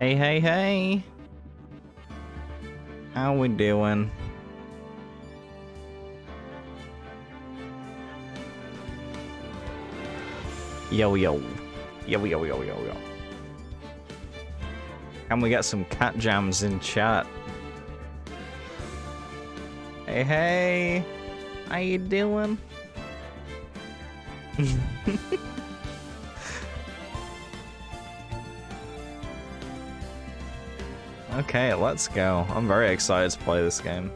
Hey, hey, hey! How we doing? Yo, yo. Yo, yo, yo, yo, yo. Can we get some cat jams in chat? Hey, hey! How you doing? Okay, let's go. I'm very excited to play this game.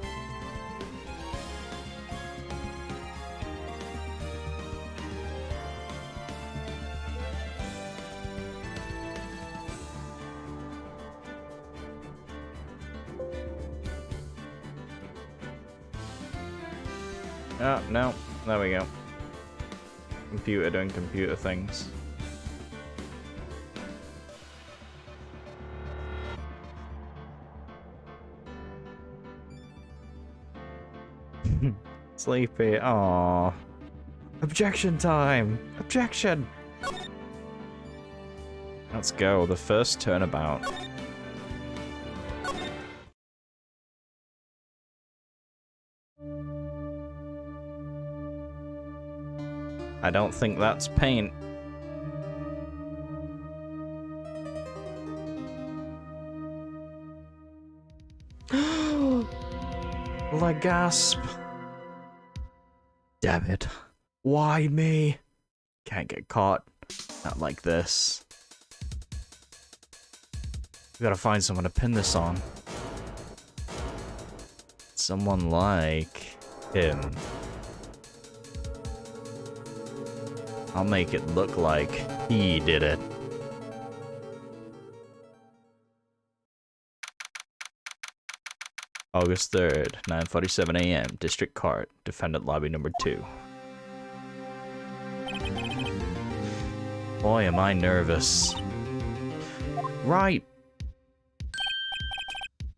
Oh, no. There we go. Computer doing computer things. Sleepy. Aww. Objection time! Objection! Let's go. The first turnabout. I don't think that's paint. Like gasp. Damn it. Why me? Can't get caught. Not like this. We gotta find someone to pin this on. Someone like him. I'll make it look like he did it. August 3rd, 9:47 a.m. District Court, Defendant Lobby number 2. Boy, am I nervous. Right.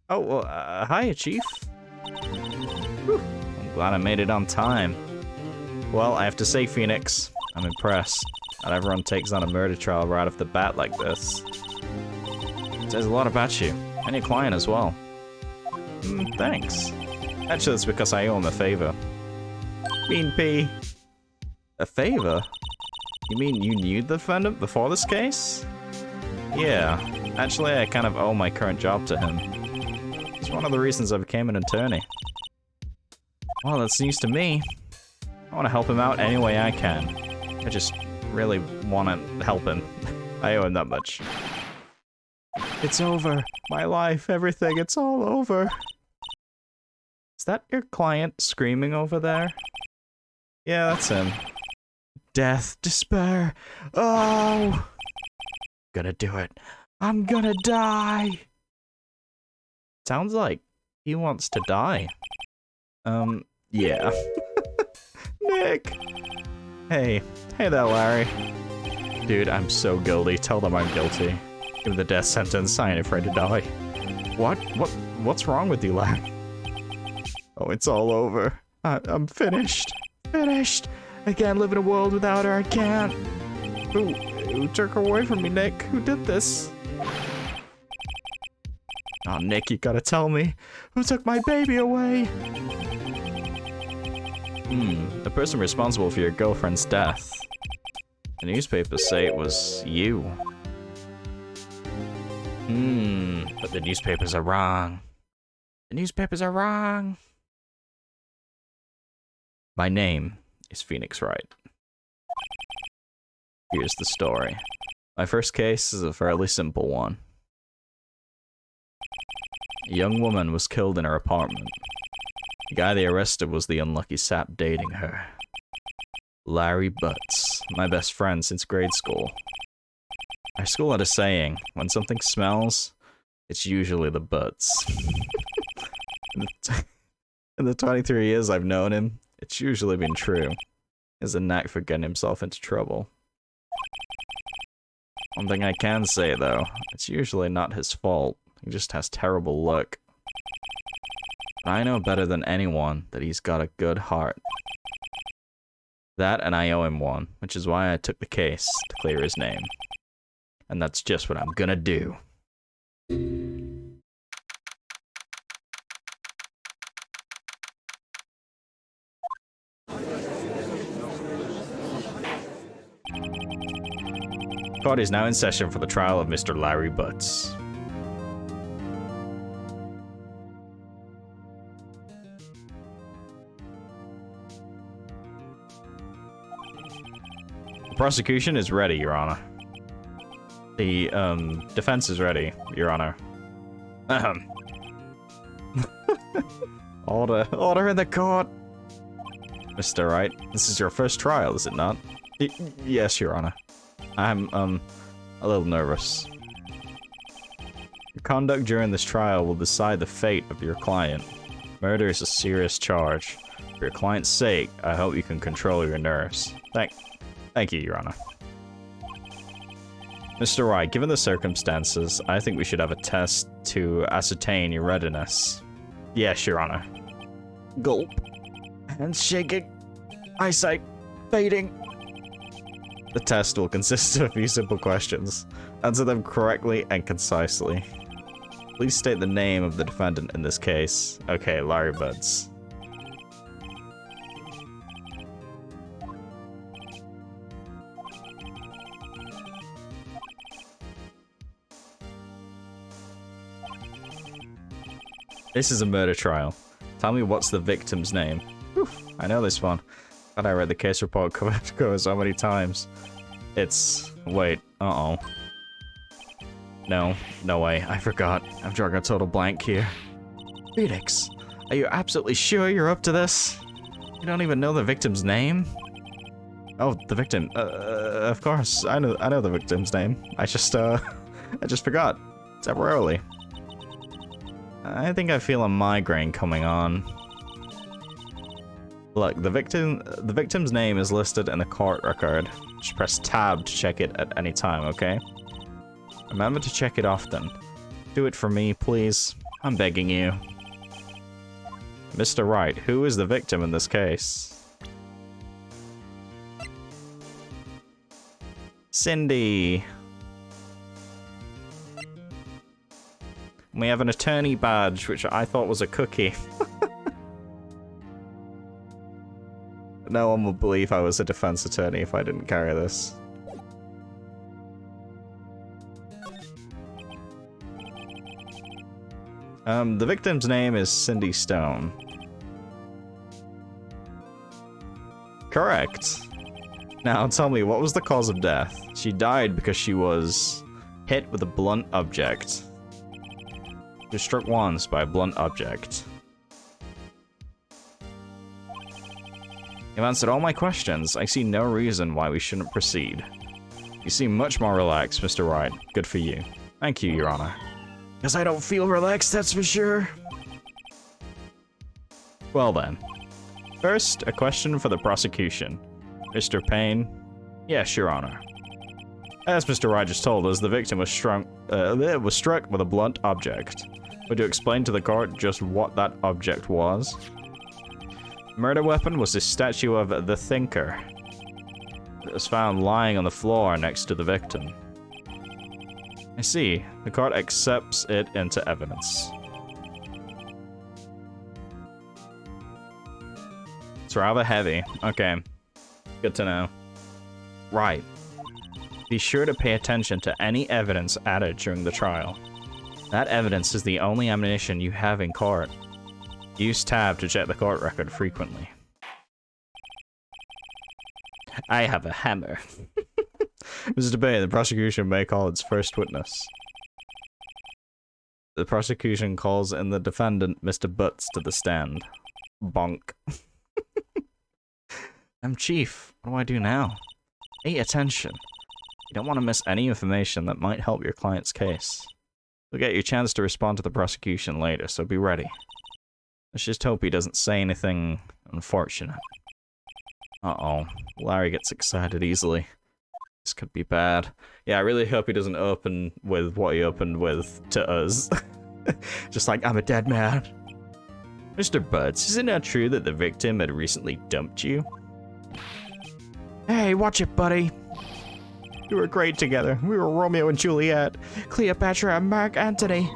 Oh, hiya, Chief. Whew. I'm glad I made it on time. Well, I have to say, Phoenix, I'm impressed. Not everyone takes on a murder trial right off the bat like this. It says a lot about you, and your client as well. Thanks. Actually, it's because I owe him a favor. Mean P. A favor? You mean you knew the defendant before this case? Yeah. Actually, I kind of owe my current job to him. It's one of the reasons I became an attorney. Well, that's news to me. I want to help him out any way I can. I just really want to help him. I owe him that much. It's over. My life, everything, it's all over. Is that your client screaming over there? Yeah, that's him. Death, despair. Oh! Gonna do it. I'm gonna die! Sounds like he wants to die. Yeah. Nick! Hey there, Larry. Dude, I'm so guilty. Tell them I'm guilty. Give me the death sentence. I ain't afraid to die. What's wrong with you, Larry? Oh, it's all over. I'm finished. Finished! I can't live in a world without her. I can't. Who took her away from me, Nick? Who did this? Oh, Nick, you gotta tell me. Who took my baby away? The person responsible for your girlfriend's death. The newspapers say it was you. But the newspapers are wrong. The newspapers are wrong. My name is Phoenix Wright. Here's the story. My first case is a fairly simple one. A young woman was killed in her apartment. The guy they arrested was the unlucky sap dating her. Larry Butts, my best friend since grade school. Our school had a saying, when something smells, it's usually the butts. In the 23 years I've known him, it's usually been true. He has a knack for getting himself into trouble. One thing I can say, though, it's usually not his fault. He just has terrible luck. But I know better than anyone that he's got a good heart. That and I owe him one, which is why I took the case to clear his name. And that's just what I'm gonna do. Court is now in session for the trial of Mr. Larry Butts. The prosecution is ready, Your Honor. The, defense is ready, Your Honor. Order in the court! Mr. Wright, this is your first trial, is it not? Yes, Your Honor. I'm, a little nervous. Your conduct during this trial will decide the fate of your client. Murder is a serious charge. For your client's sake, I hope you can control your nerves. Thank you, Your Honor. Mr. Wright, given the circumstances, I think we should have a test to ascertain your readiness. Yes, Your Honor. Gulp. Hands shaking. Eyesight fading. The test will consist of a few simple questions. Answer them correctly and concisely. Please state the name of the defendant in this case. Okay, Larry Butts. This is a murder trial. Tell me what's the victim's name. Whew, I know this one. God, I read the case report cover to cover so many times. It's... wait, uh-oh. No way, I forgot. I'm drawing a total blank here. Phoenix, are you absolutely sure you're up to this? You don't even know the victim's name? Oh, the victim. Of course, I know the victim's name. I just forgot. Temporarily. I think I feel a migraine coming on. Look, the victim's name is listed in the court record. Just press tab to check it at any time, okay? Remember to check it often. Do it for me, please. I'm begging you. Mr. Wright, who is the victim in this case? Cindy. We have an attorney badge, which I thought was a cookie. No one would believe I was a defense attorney if I didn't carry this. The victim's name is Cindy Stone. Correct. Now tell me, what was the cause of death? She died because she was hit with a blunt object. She was struck once by a blunt object. You've answered all my questions. I see no reason why we shouldn't proceed. You seem much more relaxed, Mr. Wright. Good for you. Thank you, Your Honor. Because I don't feel relaxed, that's for sure. Well then. First, a question for the prosecution. Mr. Payne? Yes, Your Honor. As Mr. Wright just told us, the victim was struck with a blunt object. Would you explain to the court just what that object was? Murder weapon was a statue of the Thinker. It was found lying on the floor next to the victim. I see. The court accepts it into evidence. It's rather heavy. Okay. Good to know. Right. Be sure to pay attention to any evidence added during the trial. That evidence is the only ammunition you have in court. Use tab to check the court record frequently. I have a hammer. Mr. Bay, the prosecution may call its first witness. The prosecution calls in the defendant, Mr. Butts, to the stand. Bonk. Chief. What do I do now? Pay attention. You don't want to miss any information that might help your client's case. You'll get your chance to respond to the prosecution later, so be ready. Let's just hope he doesn't say anything unfortunate. Uh-oh. Larry gets excited easily. This could be bad. Yeah, I really hope he doesn't open with what he opened with to us. Just like, I'm a dead man. Mr. Butts, is it not true that the victim had recently dumped you? Hey, watch it, buddy. We were great together. We were Romeo and Juliet. Cleopatra and Mark Antony.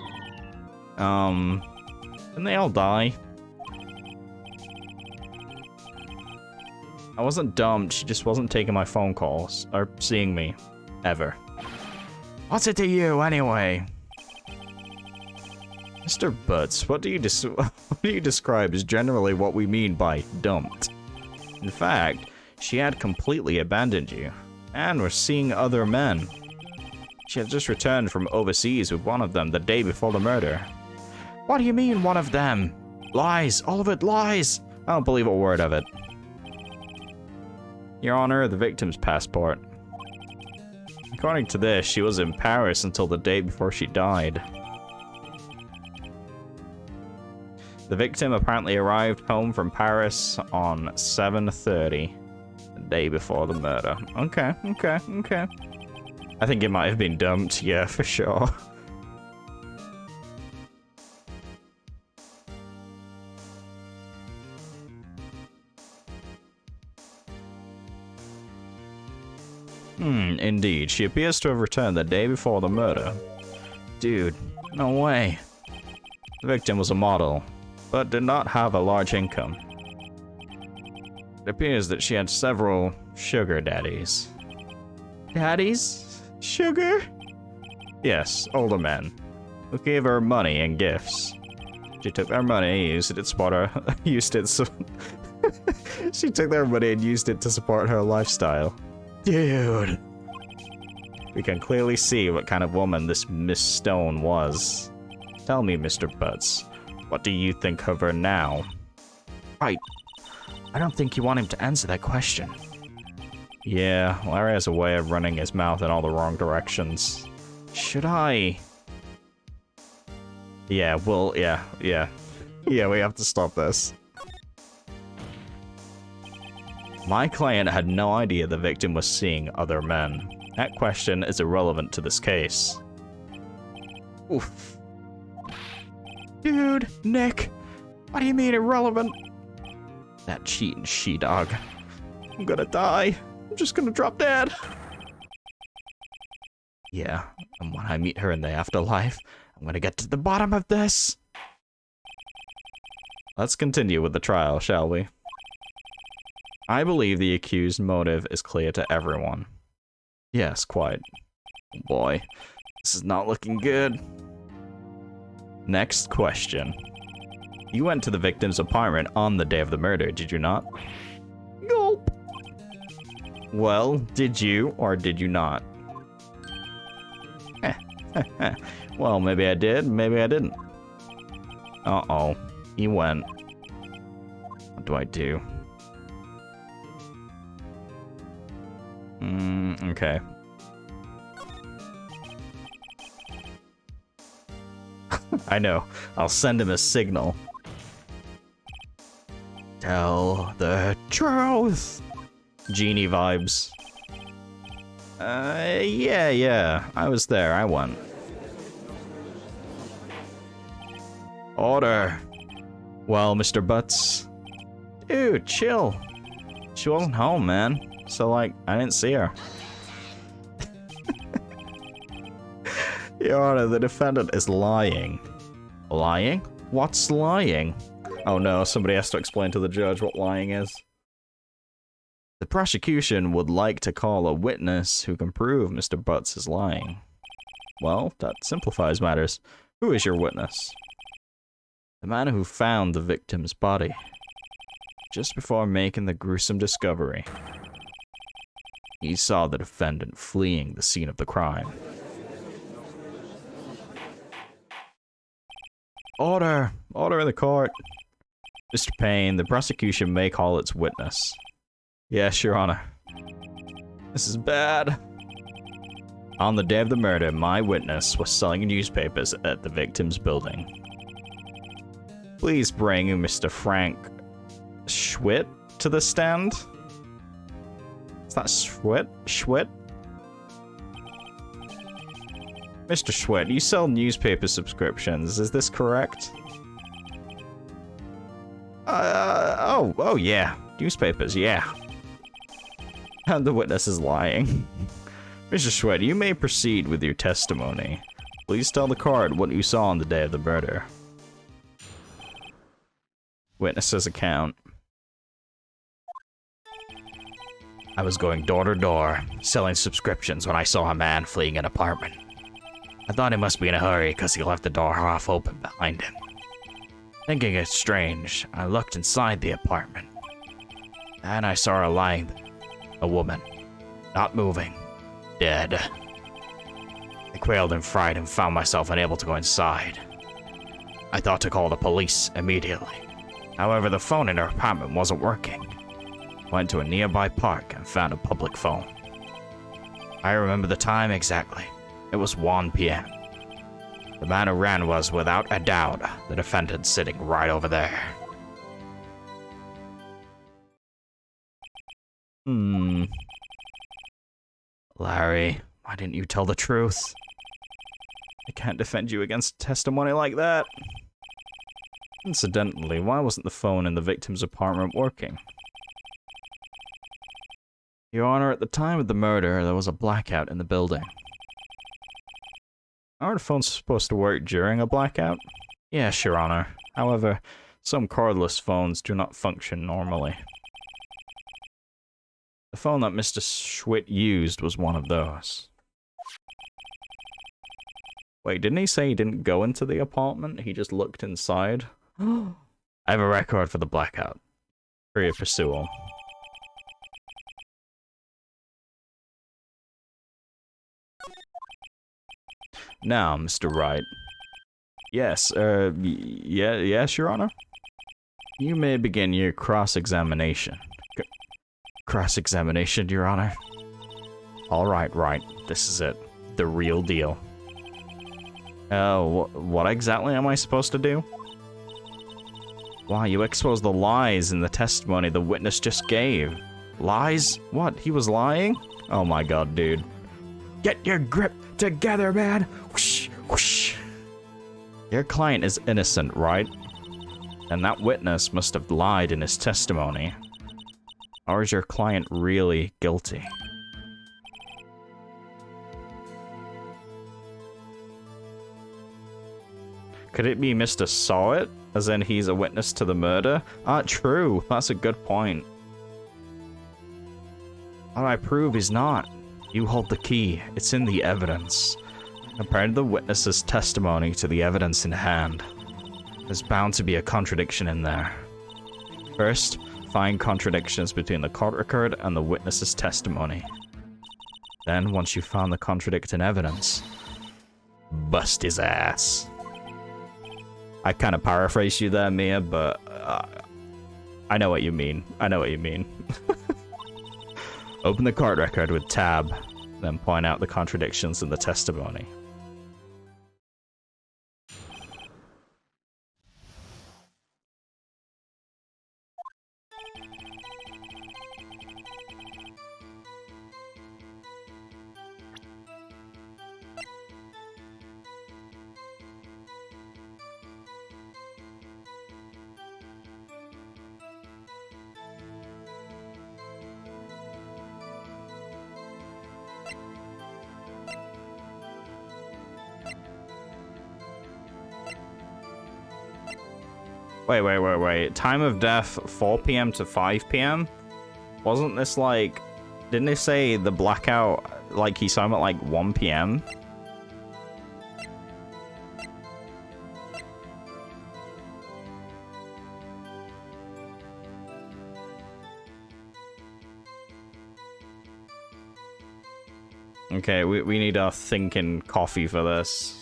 Didn't they all die? I wasn't dumped, she just wasn't taking my phone calls. Or seeing me. Ever. What's it to you, anyway? Mr. Butts, what do you describe as generally what we mean by dumped? In fact, she had completely abandoned you, and was seeing other men. She had just returned from overseas with one of them the day before the murder. What do you mean, one of them? Lies, all of it lies! I don't believe a word of it. Your Honor, the victim's passport. According to this, she was in Paris until the day before she died. The victim apparently arrived home from Paris on 7:30, the day before the murder. Okay. I think it might have been dumped, yeah, for sure. Indeed. She appears to have returned the day before the murder. Dude, no way. The victim was a model, but did not have a large income. It appears that she had several sugar daddies. Daddies? Sugar? Yes, older men, who gave her money and gifts. She took their money, used it to support her, she took their money and used it to support her lifestyle. Dude. We can clearly see what kind of woman this Miss Stone was. Tell me, Mr. Butts, what do you think of her now? Right. I don't think you want him to answer that question. Yeah, Larry has a way of running his mouth in all the wrong directions. Should I? Yeah, well, yeah. Yeah, we have to stop this. My client had no idea the victim was seeing other men. That question is irrelevant to this case. Oof. Dude, Nick, what do you mean irrelevant? That cheating she-dog. I'm gonna die. I'm just gonna drop dead. Yeah, and when I meet her in the afterlife, I'm gonna get to the bottom of this. Let's continue with the trial, shall we? I believe the accused's motive is clear to everyone. Yes, quite. Oh boy, this is not looking good. Next question. You went to the victim's apartment on the day of the murder, did you not? Nope. Well, did you or did you not? Well, maybe I did, maybe I didn't. Uh-oh, he went. What do I do? Okay. I know. I'll send him a signal. Tell the truth. Genie vibes. Yeah. I was there. I won. Order. Well, Mr. Butts. Dude, chill. She wasn't home, man. So, like, I didn't see her. Your Honor, the defendant is lying. Lying? What's lying? Oh no, somebody has to explain to the judge what lying is. The prosecution would like to call a witness who can prove Mr. Butts is lying. Well, that simplifies matters. Who is your witness? The man who found the victim's body just before making the gruesome discovery. He saw the defendant fleeing the scene of the crime. Order! Order in the court. Mr. Payne, the prosecution may call its witness. Yes, Your Honor. This is bad. On the day of the murder, my witness was selling newspapers at the victim's building. Please bring Mr. Frank Schwitt to the stand. Is that Schwitt? Schwitt? Mr. Schwitt, you sell newspaper subscriptions, is this correct? Oh yeah. Newspapers, yeah. And the witness is lying. Mr. Schwed, you may proceed with your testimony. Please tell the court what you saw on the day of the murder. Witness's account. I was going door to door, selling subscriptions when I saw a man fleeing an apartment. I thought he must be in a hurry because he left the door half open behind him. Thinking it strange, I looked inside the apartment. And I saw her lying there. A woman. Not moving. Dead. I quailed in fright and found myself unable to go inside. I thought to call the police immediately. However, the phone in her apartment wasn't working. Went to a nearby park and found a public phone. I remember the time exactly. It was 1 p.m. The man who ran was, without a doubt, the defendant sitting right over there. Larry, why didn't you tell the truth? I can't defend you against testimony like that. Incidentally, why wasn't the phone in the victim's apartment working? Your Honor, at the time of the murder, there was a blackout in the building. Aren't phones supposed to work during a blackout? Yes, Your Honor. However, some cordless phones do not function normally. The phone that Mr. Schwitt used was one of those. Wait, didn't he say he didn't go into the apartment? He just looked inside? I have a record for the blackout. Free of pursual. Now, Mr. Wright. Yes, yes, Your Honor? You may begin your cross-examination. Cross-examination, Your Honor? Alright, right. This is it. The real deal. What exactly am I supposed to do? Why, you expose the lies in the testimony the witness just gave. Lies? What, he was lying? Oh my god, dude. Get your grip together, man! Whoosh, whoosh. Your client is innocent, right? And that witness must have lied in his testimony. Or is your client really guilty? Could it be Mr. Sawit? As in he's a witness to the murder? Ah, true. That's a good point. But I prove he's not. You hold the key. It's in the evidence. Compared the witness's testimony to the evidence in hand, there's bound to be a contradiction in there. First, find contradictions between the court record and the witness's testimony. Then, once you've found the contradicting evidence, bust his ass. I kind of paraphrased you there, Mia, but I know what you mean. I know what you mean. Open the court record with tab, then point out the contradictions in the testimony. Wait. Time of death, 4 p.m. to 5 p.m.? Wasn't this like... Didn't they say the blackout, like, he saw him at, like, 1 p.m.? Okay, we need a thinking coffee for this.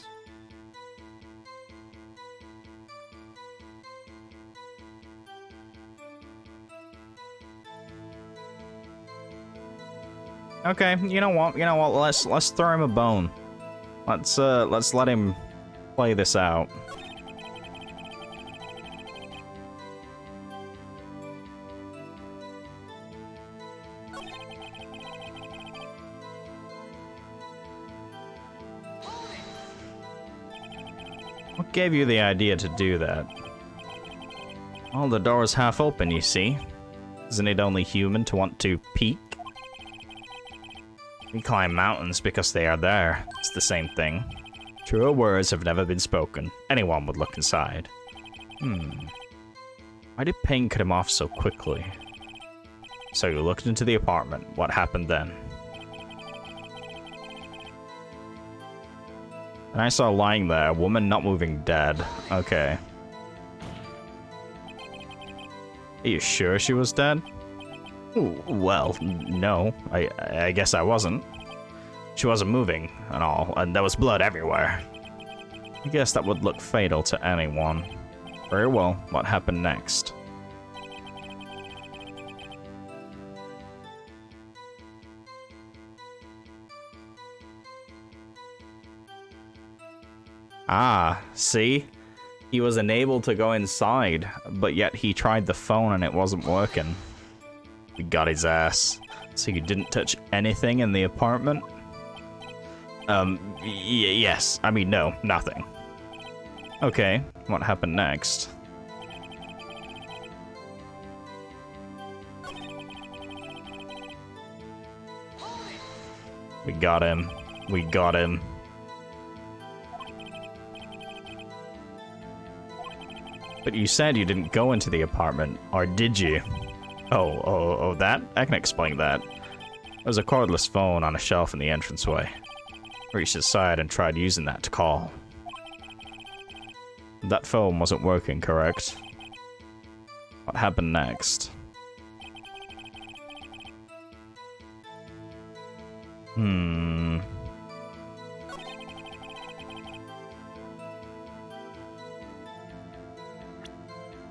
Okay, you know what? Let's throw him a bone. Let's let him play this out. What gave you the idea to do that? Well, the door's half open, you see. Isn't it only human to want to peek? We climb mountains because they are there. It's the same thing. Truer words have never been spoken. Anyone would look inside. Why did pain cut him off so quickly? So you looked into the apartment. What happened then? And I saw lying there, a woman not moving, dead. Okay. Are you sure she was dead? Ooh, well, no. I guess I wasn't. She wasn't moving and all, and there was blood everywhere. I guess that would look fatal to anyone. Very well, what happened next? Ah, see? He was unable to go inside, but yet he tried the phone and it wasn't working. We got his ass. So you didn't touch anything in the apartment? Yes. I mean, no, nothing. Okay, what happened next? We got him. We got him. But you said you didn't go into the apartment, or did you? Oh, that? I can explain that. There was a cordless phone on a shelf in the entranceway. Reached his side and tried using that to call. That phone wasn't working, correct? What happened next?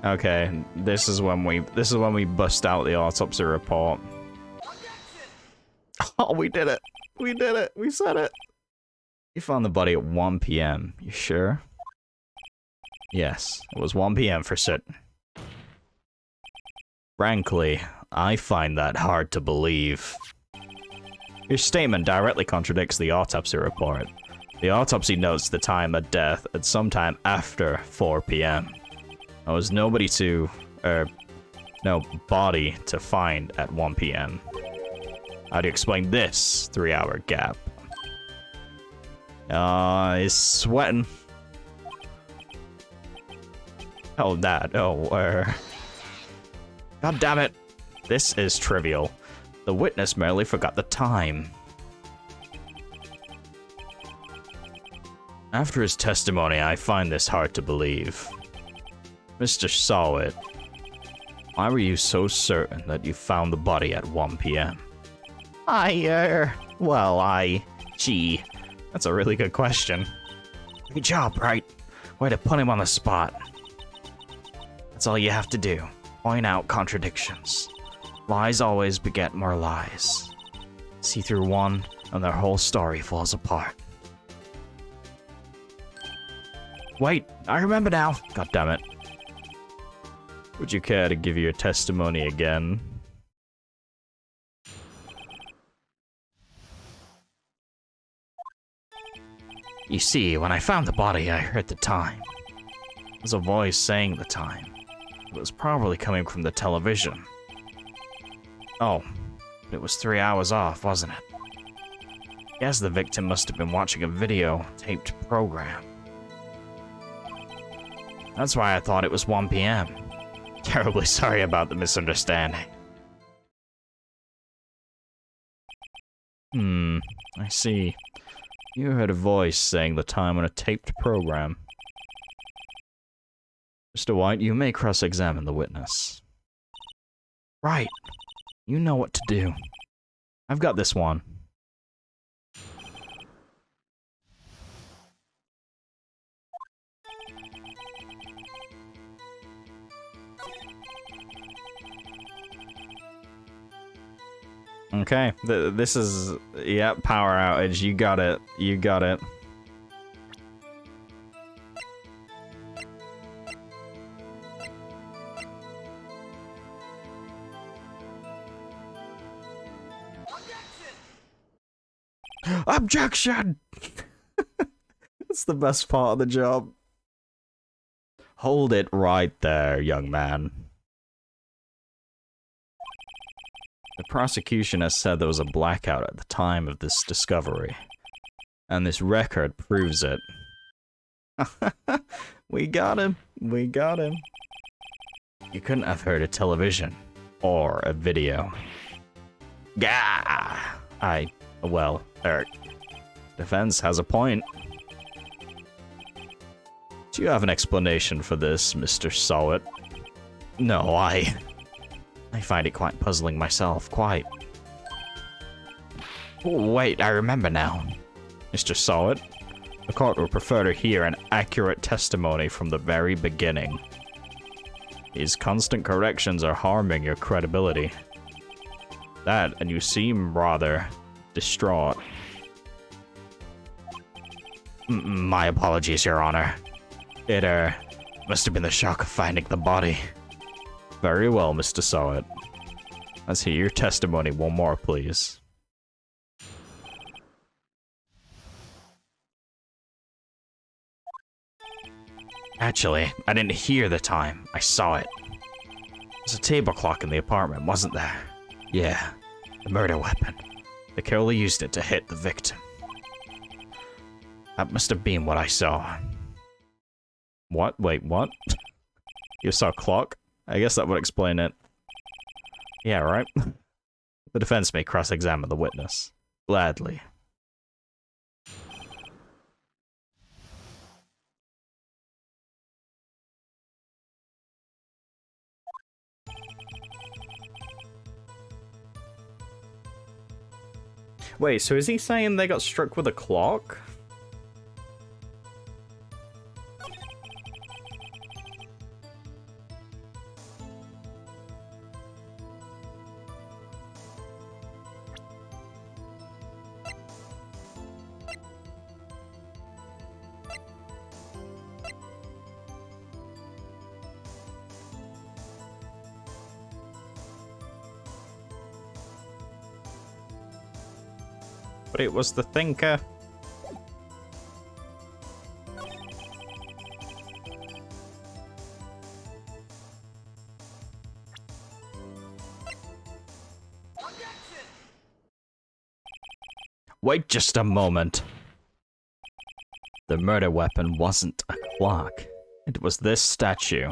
Okay, this is when we bust out the autopsy report. Oh, we did it. We did it. We said it. You found the body at 1 p.m. You sure? Yes, it was 1 p.m. for certain. Frankly, I find that hard to believe. Your statement directly contradicts the autopsy report. The autopsy notes the time of death at sometime after 4 p.m. There was no body to find at 1 p.m. How do you explain this 3-hour gap? He's sweating. Oh, that. God damn it. This is trivial. The witness merely forgot the time. After his testimony, I find this hard to believe. Mr. Sawit, why were you so certain that you found the body at 1 p.m.? Gee, that's a really good question. Good job, Wright. Way to put him on the spot. That's all you have to do. Point out contradictions. Lies always beget more lies. See through one, and their whole story falls apart. Wait, I remember now. God damn it. Would you care to give your testimony again? You see, when I found the body, I heard the time. There was a voice saying the time. It was probably coming from the television. Oh, but it was 3 hours off, wasn't it? Guess the victim must have been watching a video-taped program. That's why I thought it was 1 p.m. Terribly sorry about the misunderstanding. I see. You heard a voice saying the time on a taped program. Mr. White, you may cross-examine the witness. Right. You know what to do. I've got this one. Okay, this is, yep, power outage. You got it. You got it. Objection! That's the best part of the job. Hold it right there, young man. The prosecution has said there was a blackout at the time of this discovery, and this record proves it. We got him. We got him. You couldn't have heard a television or a video. Gah! Well, defense has a point. Do you have an explanation for this, Mr. Sowett? No, I find it quite puzzling myself, quite. Oh, wait, I remember now. Mr. Sowett, the court would prefer to hear an accurate testimony from the very beginning. These constant corrections are harming your credibility. That, and you seem rather distraught. My apologies, Your Honor. It, must have been the shock of finding the body. Very well, Mr. Sowett. Let's hear your testimony one more, please. Actually, I didn't hear the time. I saw it. There's a table clock in the apartment, wasn't there? Yeah, the murder weapon. The killer used it to hit the victim. That must have been what I saw. What? Wait, what? You saw a clock? I guess that would explain it. Yeah, right? The defense may cross-examine the witness. Gladly. Wait, so is he saying they got struck with a clock? But it was the thinker. Wait just a moment. The murder weapon wasn't a clock. It was this statue.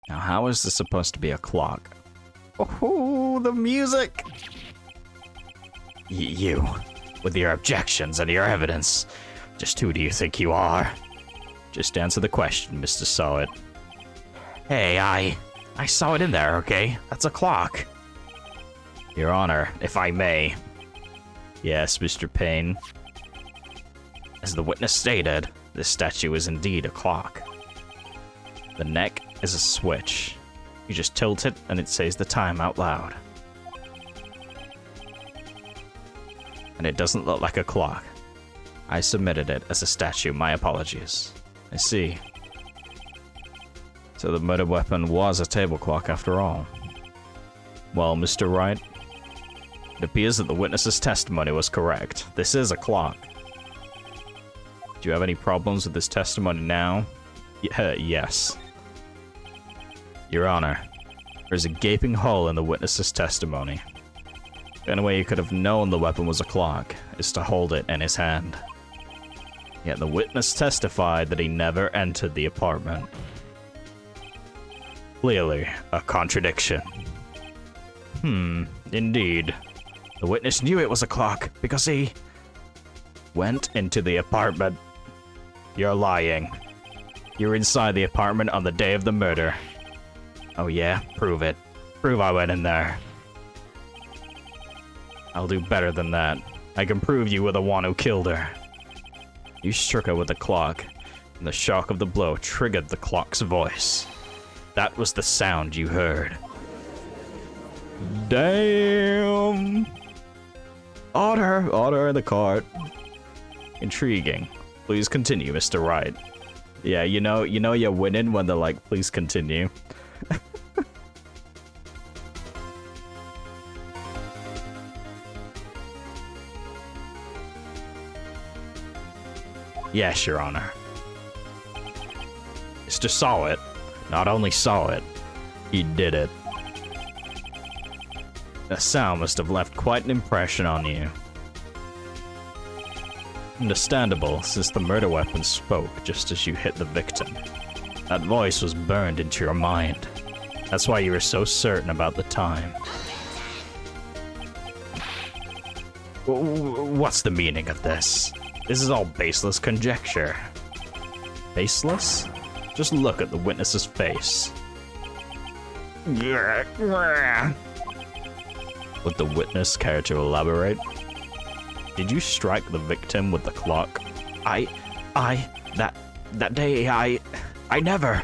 Now, how is this supposed to be a clock? Oh, the music! You, with your objections and your evidence, just who do you think you are? Just answer the question, Mr. Sowett. Hey, I saw it in there, okay? That's a clock. Your Honor, if I may. Yes, Mr. Payne. As the witness stated, this statue is indeed a clock. The neck is a switch. You just tilt it and it says the time out loud. And it doesn't look like a clock. I submitted it as a statue, my apologies. I see. So the murder weapon was a table clock after all. Well, Mr. Wright, it appears that the witness's testimony was correct. This is a clock. Do you have any problems with this testimony now? Yes. Your Honor, there's a gaping hole in the witness's testimony. The only way he could have known the weapon was a clock is to hold it in his hand. Yet the witness testified that he never entered the apartment. Clearly, a contradiction. Indeed. The witness knew it was a clock because he went into the apartment. You're lying. You were inside the apartment on the day of the murder. Oh yeah? Prove it. Prove I went in there. I'll do better than that. I can prove you were the one who killed her. You struck her with the clock, and the shock of the blow triggered the clock's voice. That was the sound you heard. Damn! Order in the court. Intriguing. Please continue, Mr. Wright. Yeah, you know you're winning when they're like, please continue. Yes, Your Honor. Mr. Sowett not only saw it, he did it. The sound must have left quite an impression on you. Understandable, since the murder weapon spoke just as you hit the victim. That voice was burned into your mind. That's why you were so certain about the time. What's the meaning of this? This is all baseless conjecture. Baseless? Just look at the witness's face. Would the witness care to elaborate? Did you strike the victim with the clock? That day, I never.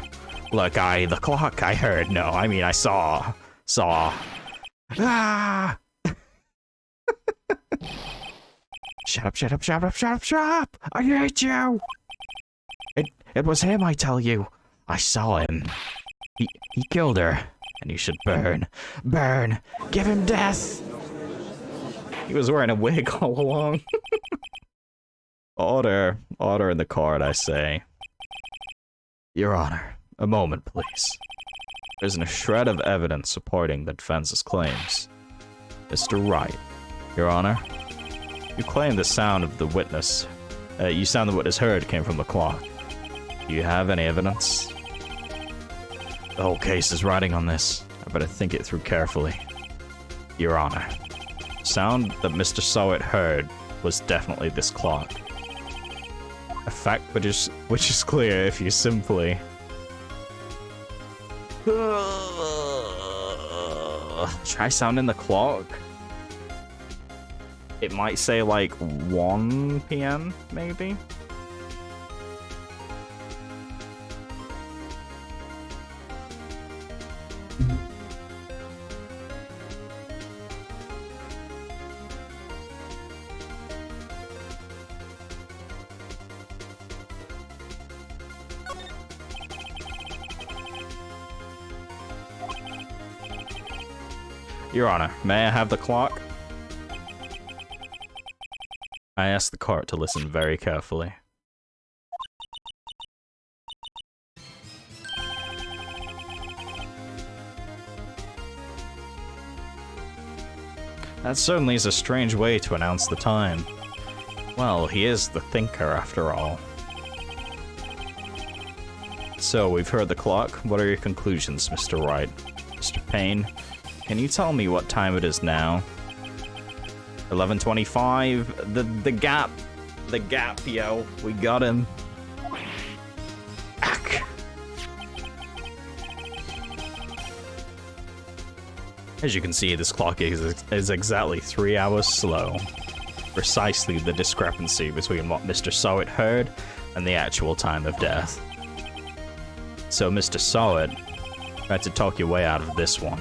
Look, the clock, I heard. No, I mean, I saw. Ah! Shut up! I hate you! It was him, I tell you. I saw him. He killed her. And you should burn. Burn! Give him death! He was wearing a wig all along. Order in the court, I say. Your Honor, a moment, please. There isn't a shred of evidence supporting the defense's claims. Mr. Wright, Your Honor, you claim the sound the witness heard came from the clock. Do you have any evidence? The whole case is riding on this. I better think it through carefully. Your Honor, the sound that Mr. Sowett heard was definitely this clock. A fact which is clear if you simply... Try sounding the clock. It might say like 1 PM, maybe? Your Honor, may I have the clock? I asked the court to listen very carefully. That certainly is a strange way to announce the time. Well, he is the thinker after all. So, we've heard the clock. What are your conclusions, Mr. Wright? Mr. Payne, can you tell me what time it is now? 11:25. The gap, yo. We got him. Ack. As you can see, this clock is exactly 3 hours slow. Precisely the discrepancy between what Mr. Sowett heard and the actual time of death. So, Mr. Sowett, tried to talk your way out of this one.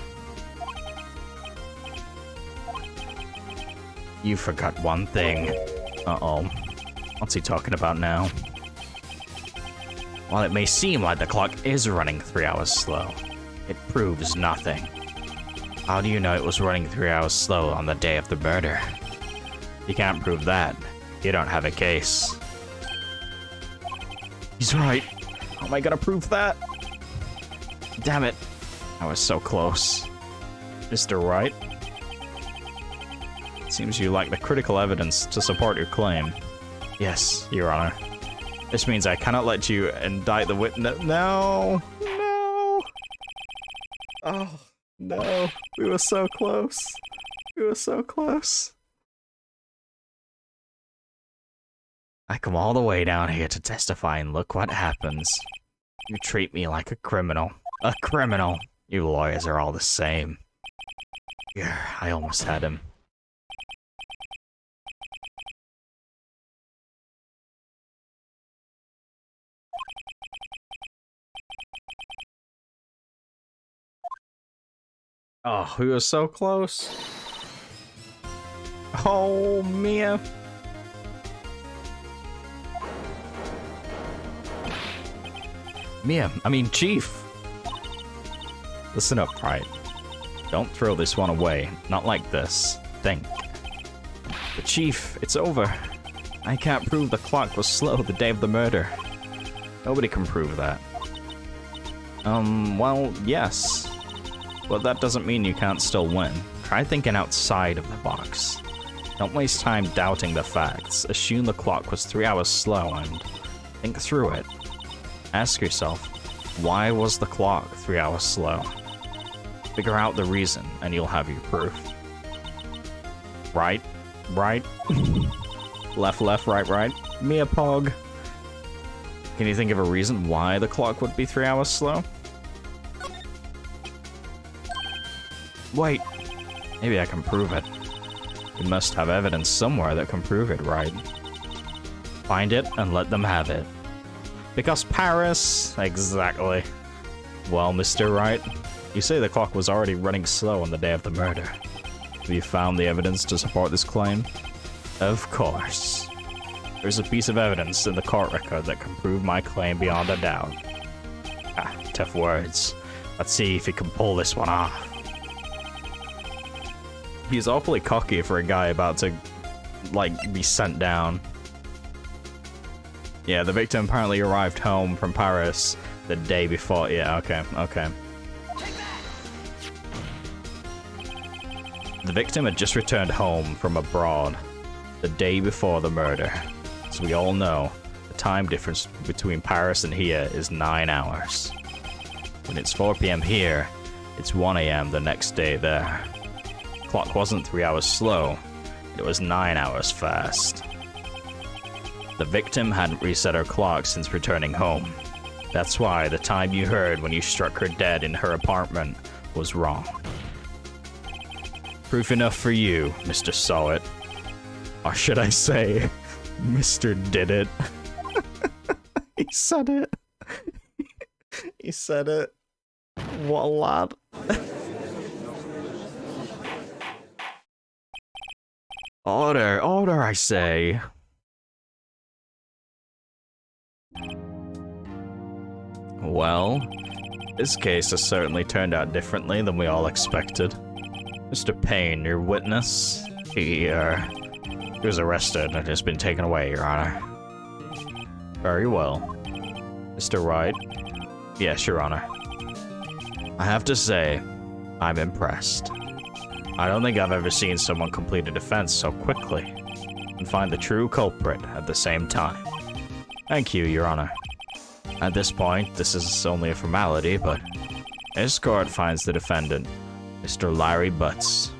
You forgot one thing. Uh-oh. What's he talking about now? While it may seem like the clock is running 3 hours slow, it proves nothing. How do you know it was running 3 hours slow on the day of the murder? You can't prove that. You don't have a case. He's right. How am I gonna prove that? Damn it. I was so close. Mr. Wright? Seems you lack the critical evidence to support your claim. Yes, Your Honor. This means I cannot let you indict the witness. No! No! Oh, no. We were so close. We were so close. I come all the way down here to testify and look what happens. You treat me like a criminal. A criminal! You lawyers are all the same. Yeah, I almost had him. Oh, we were so close. Oh, Mia. Chief. Listen up, Wright. Don't throw this one away. Not like this. Think. But Chief, it's over. I can't prove the clock was slow the day of the murder. Nobody can prove that. Well, yes. But that doesn't mean you can't still win. Try thinking outside of the box. Don't waste time doubting the facts. Assume the clock was 3 hours slow and think through it. Ask yourself, why was the clock 3 hours slow? Figure out the reason, and you'll have your proof. Right, right. Left, left, right, right. Me a pog. Can you think of a reason why the clock would be 3 hours slow? Wait, maybe I can prove it. You must have evidence somewhere that can prove it, right? Find it and let them have it. Because Paris... Exactly. Well, Mr. Wright, you say the clock was already running slow on the day of the murder. Have you found the evidence to support this claim? Of course. There's a piece of evidence in the court record that can prove my claim beyond a doubt. Ah, tough words. Let's see if he can pull this one off. He's awfully cocky for a guy about to, like, be sent down. Yeah, the victim apparently arrived home from Paris the day before. Yeah, okay, okay. The victim had just returned home from abroad the day before the murder. As we all know, the time difference between Paris and here is 9 hours. When it's 4 PM here, it's 1 AM the next day there. The clock wasn't 3 hours slow, it was 9 hours fast. The victim hadn't reset her clock since returning home. That's why the time you heard when you struck her dead in her apartment was wrong. Proof enough for you, Mr. Saw It. Or should I say, Mr. Did It. He said it. He said it. What a lad. Order, order, I say. Well, this case has certainly turned out differently than we all expected. Mr. Payne, your witness, he was arrested and has been taken away, Your Honor. Very well. Mr. Wright? Yes, Your Honor. I have to say, I'm impressed. I don't think I've ever seen someone complete a defense so quickly and find the true culprit at the same time. Thank you, Your Honor. At this point, this is only a formality, but this court finds the defendant, Mr. Larry Butts,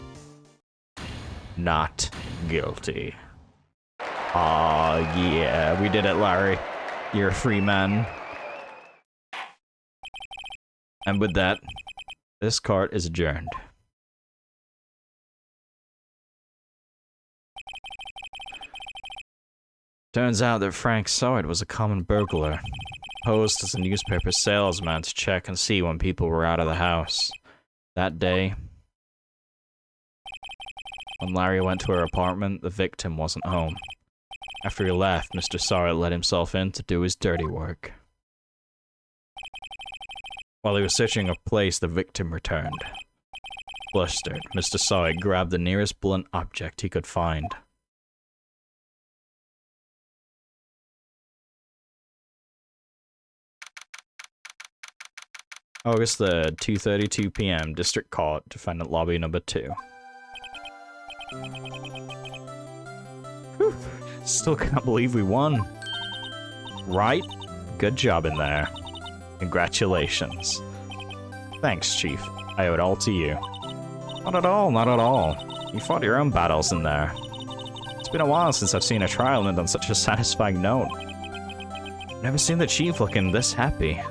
not guilty. Aw, yeah, we did it, Larry. You're a free man. And with that, this court is adjourned. Turns out that Frank Soward was a common burglar, posed as a newspaper salesman to check and see when people were out of the house. That day, when Larry went to her apartment, the victim wasn't home. After he left, Mr. Soward let himself in to do his dirty work. While he was searching a place, the victim returned. Flustered, Mr. Soward grabbed the nearest blunt object he could find. August 3rd, 2:32 PM, District Court, Defendant Lobby Number 2. Whew. Still can't believe we won. Right? Good job in there. Congratulations. Thanks, Chief. I owe it all to you. Not at all, not at all. You fought your own battles in there. It's been a while since I've seen a trial end on such a satisfying note. I've never seen the Chief looking this happy.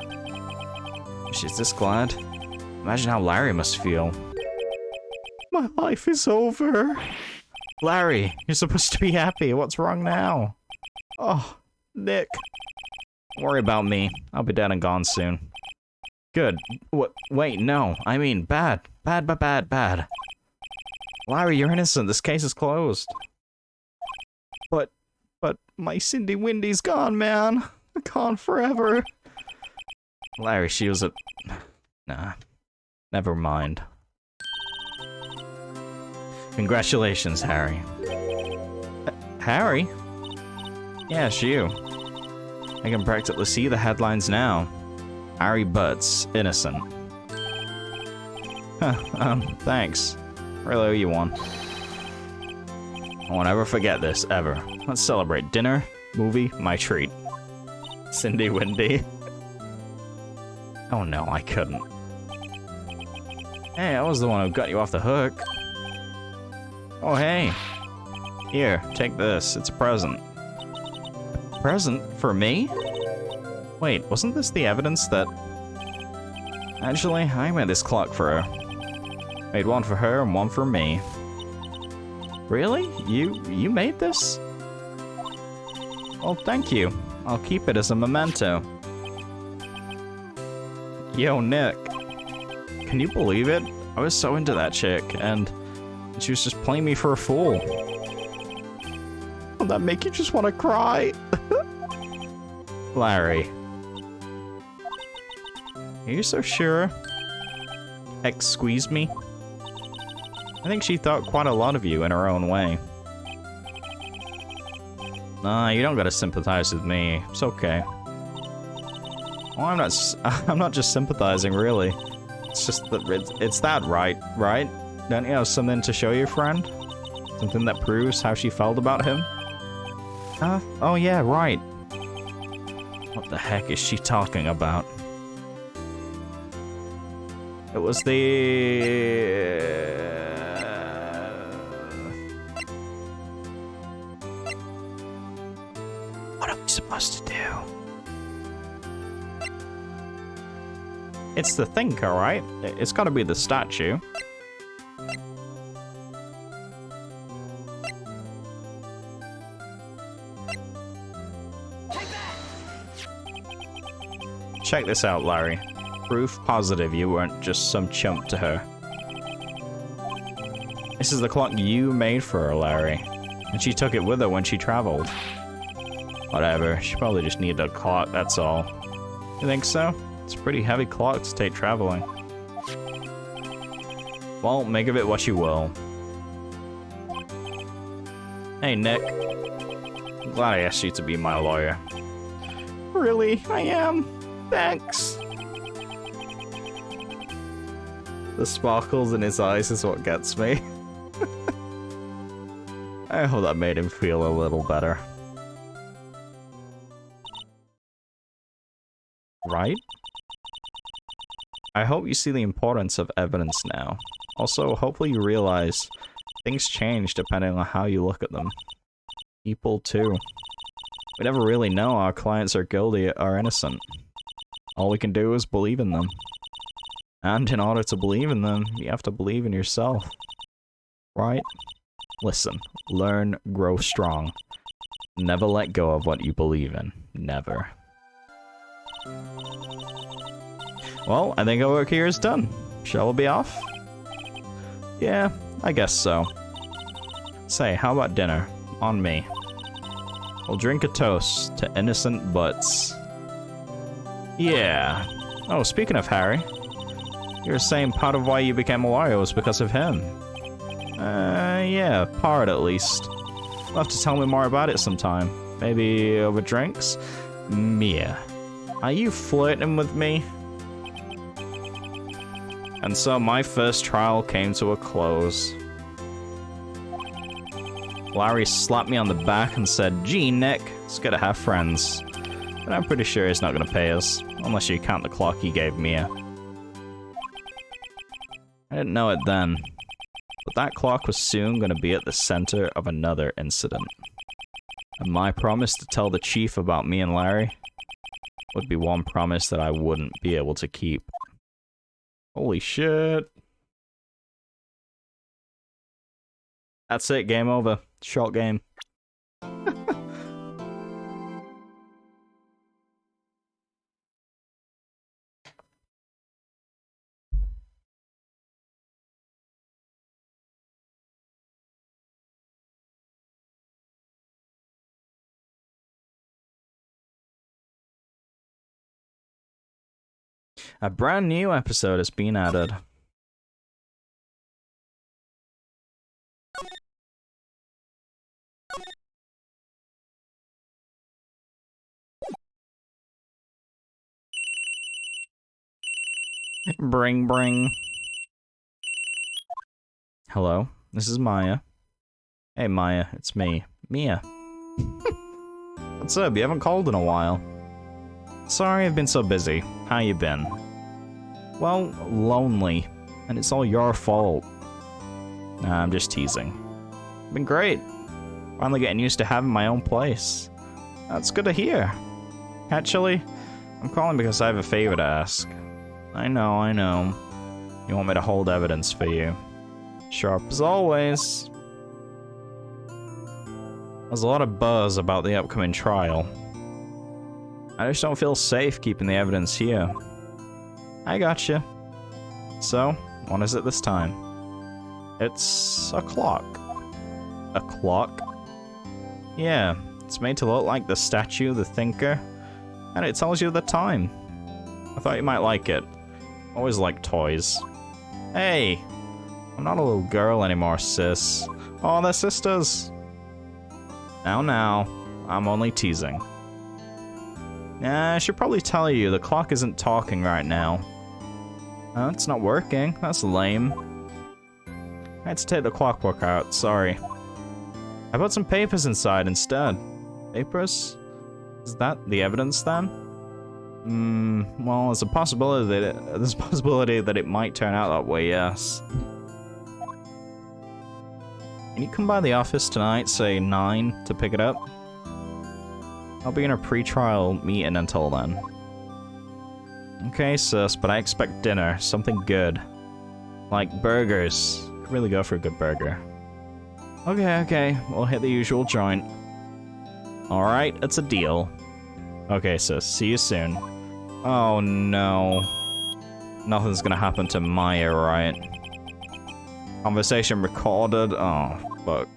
She's this glad. Imagine how Larry must feel. My life is over. Larry, you're supposed to be happy. What's wrong now? Oh, Nick. Don't worry about me. I'll be dead and gone soon. Good. Wait, no. I mean, bad. Bad, but bad, bad. Larry, you're innocent. This case is closed. But my Cindy Windy's gone, man. Gone forever. Larry, she was a... Nah. Never mind. Congratulations, Harry. Harry? Yeah, it's you. I can practically see the headlines now. Harry Butts, innocent. Thanks. Really owe you one. I won't ever forget this, ever. Let's celebrate. Dinner, movie, my treat. Cindy Windy. Oh no, I couldn't. Hey, I was the one who got you off the hook. Oh hey. Here, take this. It's a present. A present? For me? Wait, wasn't this the evidence that... Actually, I made this clock for her. Made one for her and one for me. Really? You made this? Well, thank you. I'll keep it as a memento. Yo, Nick. Can you believe it? I was so into that chick, and she was just playing me for a fool. Will that make you just want to cry? Larry. Are you so sure? X squeezed me? I think she thought quite a lot of you in her own way. Nah, you don't gotta sympathize with me. It's okay. Well, I'm not just sympathizing, really. It's just that it's that right? Don't you have something to show your friend? Something that proves how she felt about him? Huh? Oh yeah, right. What the heck is she talking about? It was the... What are we supposed to do? It's the thinker, right? It's gotta be the statue. Check this out, Larry. Proof positive you weren't just some chump to her. This is the clock you made for her, Larry. And she took it with her when she traveled. Whatever, she probably just needed a clock, that's all. You think so? It's a pretty heavy clock to take traveling. Well, make of it what you will. Hey, Nick. I'm glad I asked you to be my lawyer. Really? I am? Thanks. The sparkles in his eyes is what gets me. I hope that made him feel a little better. Right? I hope you see the importance of evidence now. Also, hopefully you realize things change depending on how you look at them. People, too. We never really know our clients are guilty or innocent. All we can do is believe in them. And in order to believe in them, you have to believe in yourself. Right? Listen, learn, grow strong. Never let go of what you believe in. Never. Well, I think our work here is done. Shall we be off? Yeah, I guess so. Say, how about dinner? On me. We'll drink a toast to innocent butts. Yeah. Oh, speaking of Harry, you were saying part of why you became a lawyer was because of him. Yeah, part at least. You'll have to tell me more about it sometime. Maybe over drinks? Mia, are you flirting with me? And so my first trial came to a close. Larry slapped me on the back and said, "Gee, Nick, it's good to have friends." But I'm pretty sure he's not gonna pay us, unless you count the clock he gave Mia. I didn't know it then, but that clock was soon gonna be at the center of another incident. And my promise to tell the chief about me and Larry would be one promise that I wouldn't be able to keep. Holy shit. That's it, game over. Short game. A brand new episode has been added. Bring, bring. Hello, this is Maya. Hey Maya, it's me, Mia. What's up? You haven't called in a while. Sorry, I've been so busy. How you been? Well, lonely. And it's all your fault. Nah, I'm just teasing. Been great. Finally getting used to having my own place. That's good to hear. Actually, I'm calling because I have a favor to ask. I know. You want me to hold evidence for you. Sharp as always. There's a lot of buzz about the upcoming trial. I just don't feel safe keeping the evidence here. I gotcha. So, what is it this time? It's a clock. A clock? Yeah, it's made to look like the statue, the thinker, and it tells you the time. I thought you might like it. Always like toys. Hey! I'm not a little girl anymore, sis. Oh, they're sisters! Now, I'm only teasing. I should probably tell you, the clock isn't talking right now. Oh, it's not working. That's lame. I had to take the clockwork out, sorry. I put some papers inside instead. Papers? Is that the evidence then? Well, there's a possibility that it might turn out that way, yes. Can you come by the office tonight, say 9, to pick it up? I'll be in a pre-trial meeting until then. Okay, sis, but I expect dinner. Something good. Like burgers. Could really go for a good burger. Okay. We'll hit the usual joint. Alright, it's a deal. Okay, sis. See you soon. Oh, no. Nothing's gonna happen to Maya, right? Conversation recorded. Oh, fuck.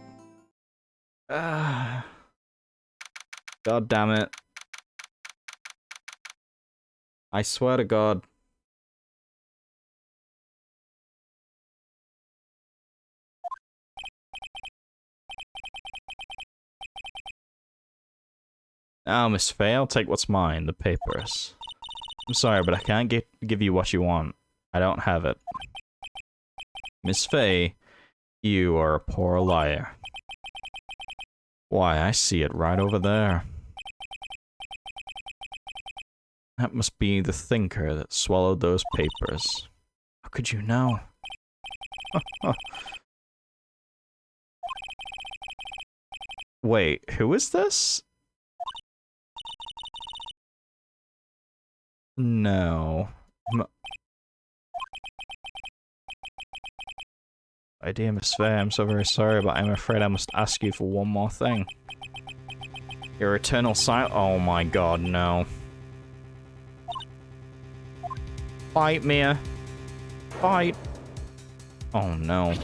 God damn it. I swear to God. Now, Miss Faye, I'll take what's mine, the papers. I'm sorry, but I can't give you what you want. I don't have it. Miss Faye, you are a poor liar. Why, I see it right over there. That must be the thinker that swallowed those papers. How could you know? Wait, who is this? No. My dear Miss Faye, I'm so very sorry, but I'm afraid I must ask you for one more thing. Your eternal silence. Oh my god, no. Fight, Mia. Fight. Oh no.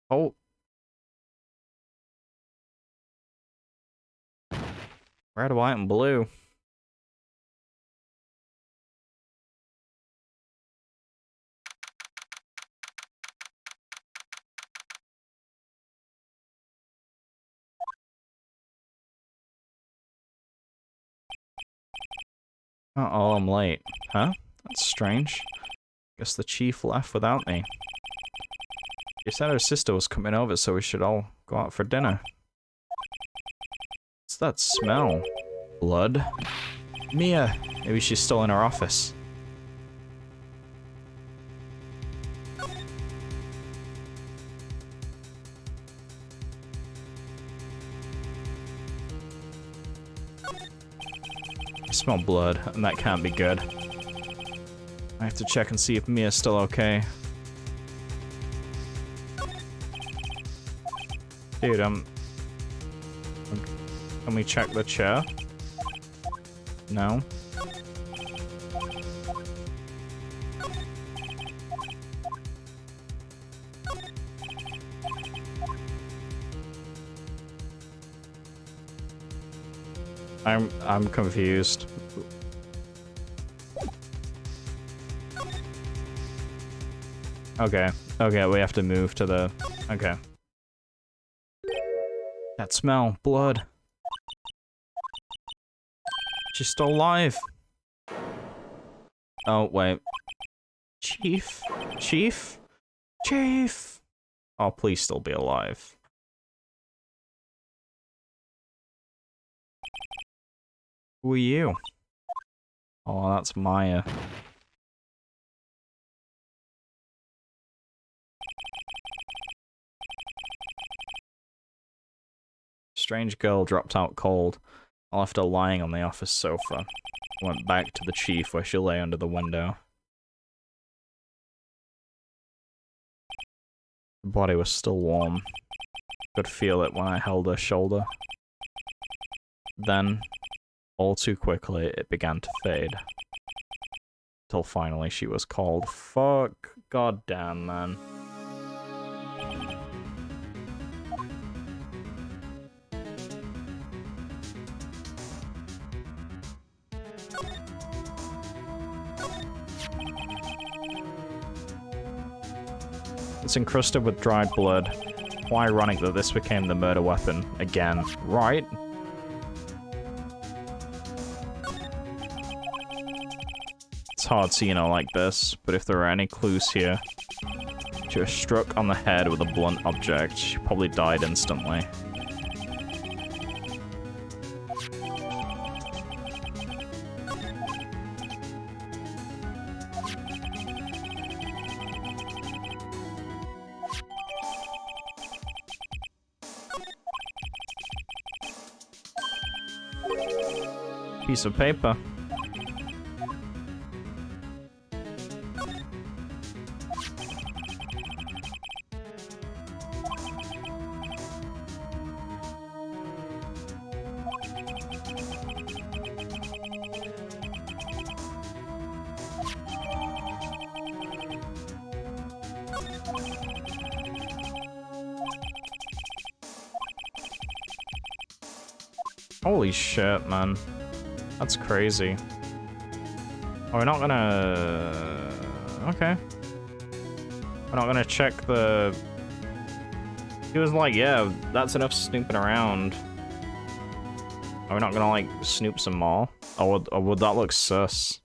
Oh. Red, white, and blue. Uh-oh, I'm late. Huh? That's strange. Guess the chief left without me. She said her sister was coming over, so we should all go out for dinner. What's that smell? Blood? Mia! Maybe she's still in her office. I smell blood, and that can't be good. I have to check and see if Mia's still okay. Dude, can we check the chair? No? I'm confused. Okay, we have to move to the... Okay. That smell, blood. She's still alive. Oh, wait. Chief? Chief? Chief! Oh, please still be alive. Who are you? Oh, that's Maya. Strange girl dropped out cold. I left her lying on the office sofa. I went back to the chief where she lay under the window. Her body was still warm. Could feel it when I held her shoulder. Then, all too quickly, it began to fade. Till finally she was called. Fuck. God damn, man. It's encrusted with dried blood. Why ironic that this became the murder weapon again, right? It's hard to, you know, like this, but if there are any clues here, she was struck on the head with a blunt object. She probably died instantly. Piece of paper. Holy shit, man. That's crazy. Oh, we're not gonna... Okay. We're not gonna check the... He was like, yeah, that's enough snooping around. Are we not gonna, like, snoop some more? Or would that look sus?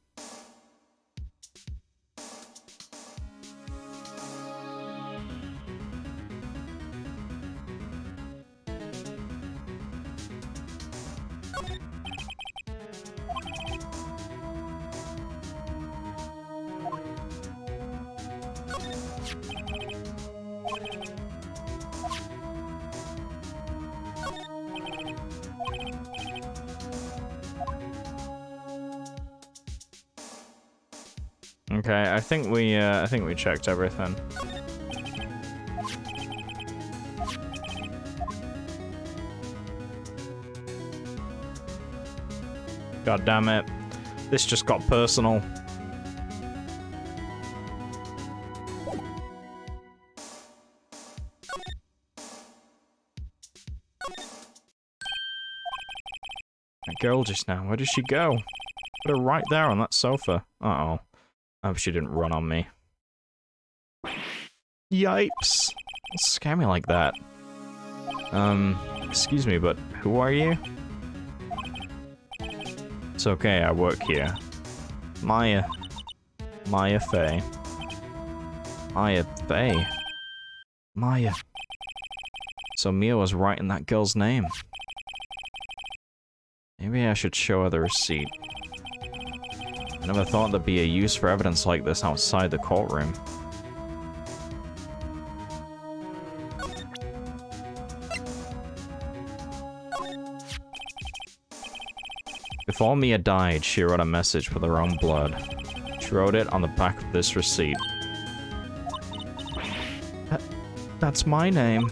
Okay, I think we checked everything. God damn it. This just got personal. That girl just now, where did she go? Put her right there on that sofa. Uh-oh. I hope she didn't run on me. Yipes! Don't scare me like that. Excuse me, but who are you? It's okay, I work here. Maya. Maya Fey. Maya Fey. Maya. So Mia was writing that girl's name. Maybe I should show her the receipt. I never thought there'd be a use for evidence like this outside the courtroom. Before Mia died, she wrote a message with her own blood. She wrote it on the back of this receipt. That's my name.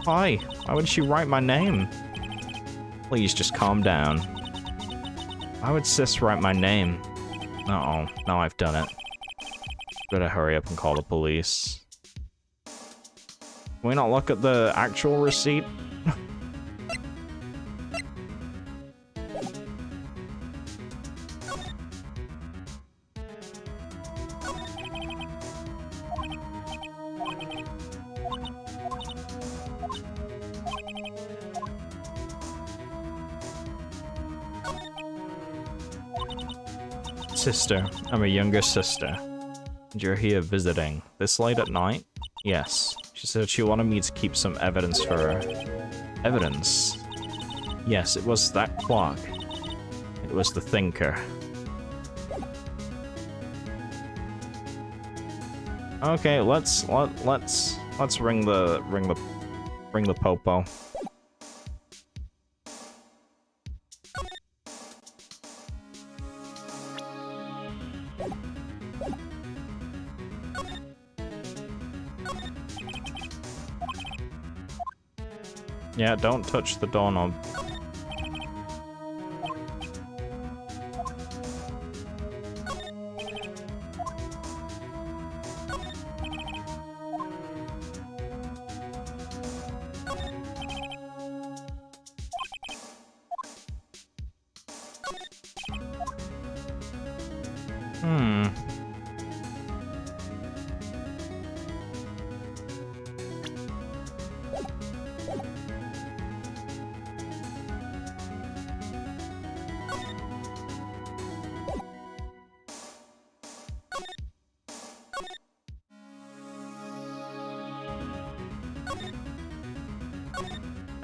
Why? Why would she write my name? Please just calm down. Why would Sis write my name? Uh-oh, now I've done it. Better hurry up and call the police. Can we not look at the actual receipt? sister. I'm a younger sister. And you're here visiting. This late at night? Yes. She said she wanted me to keep some evidence for her. Evidence? Yes, it was that clock. It was the thinker. Okay, let's ring the popo. Yeah, don't touch the doorknob.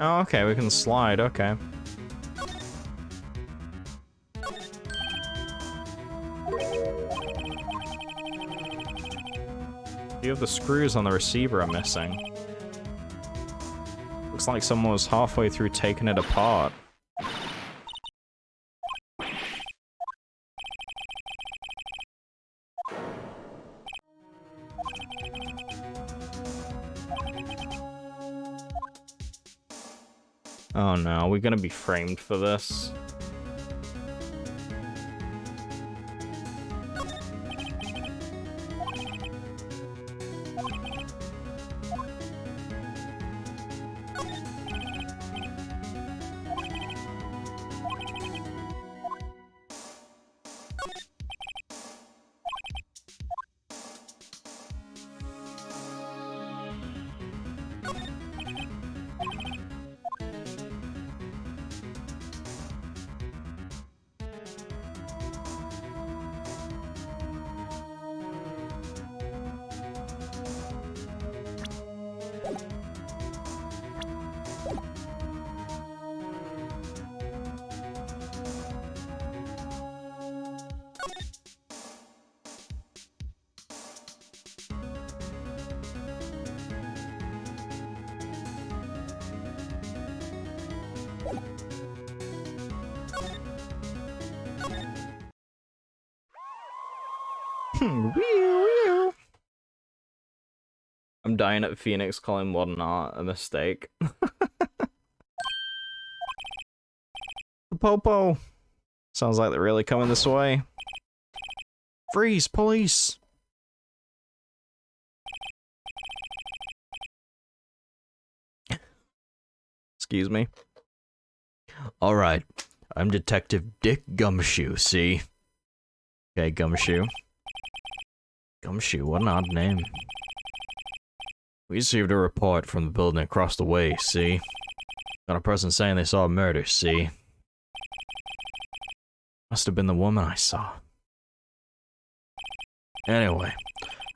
Oh, okay, we can slide, okay. A few of the screws on the receiver are missing. Looks like someone was halfway through taking it apart. Oh no, we're gonna be framed for this. I'm dying at Phoenix calling modern art a mistake. The popo! Sounds like they're really coming this way. Freeze, police! Excuse me. Alright, I'm Detective Dick Gumshoe, see? Okay, Gumshoe. Gumshoe, what an odd name. We received a report from the building across the way, see? Got a person saying they saw a murder, see? Must have been the woman I saw. Anyway,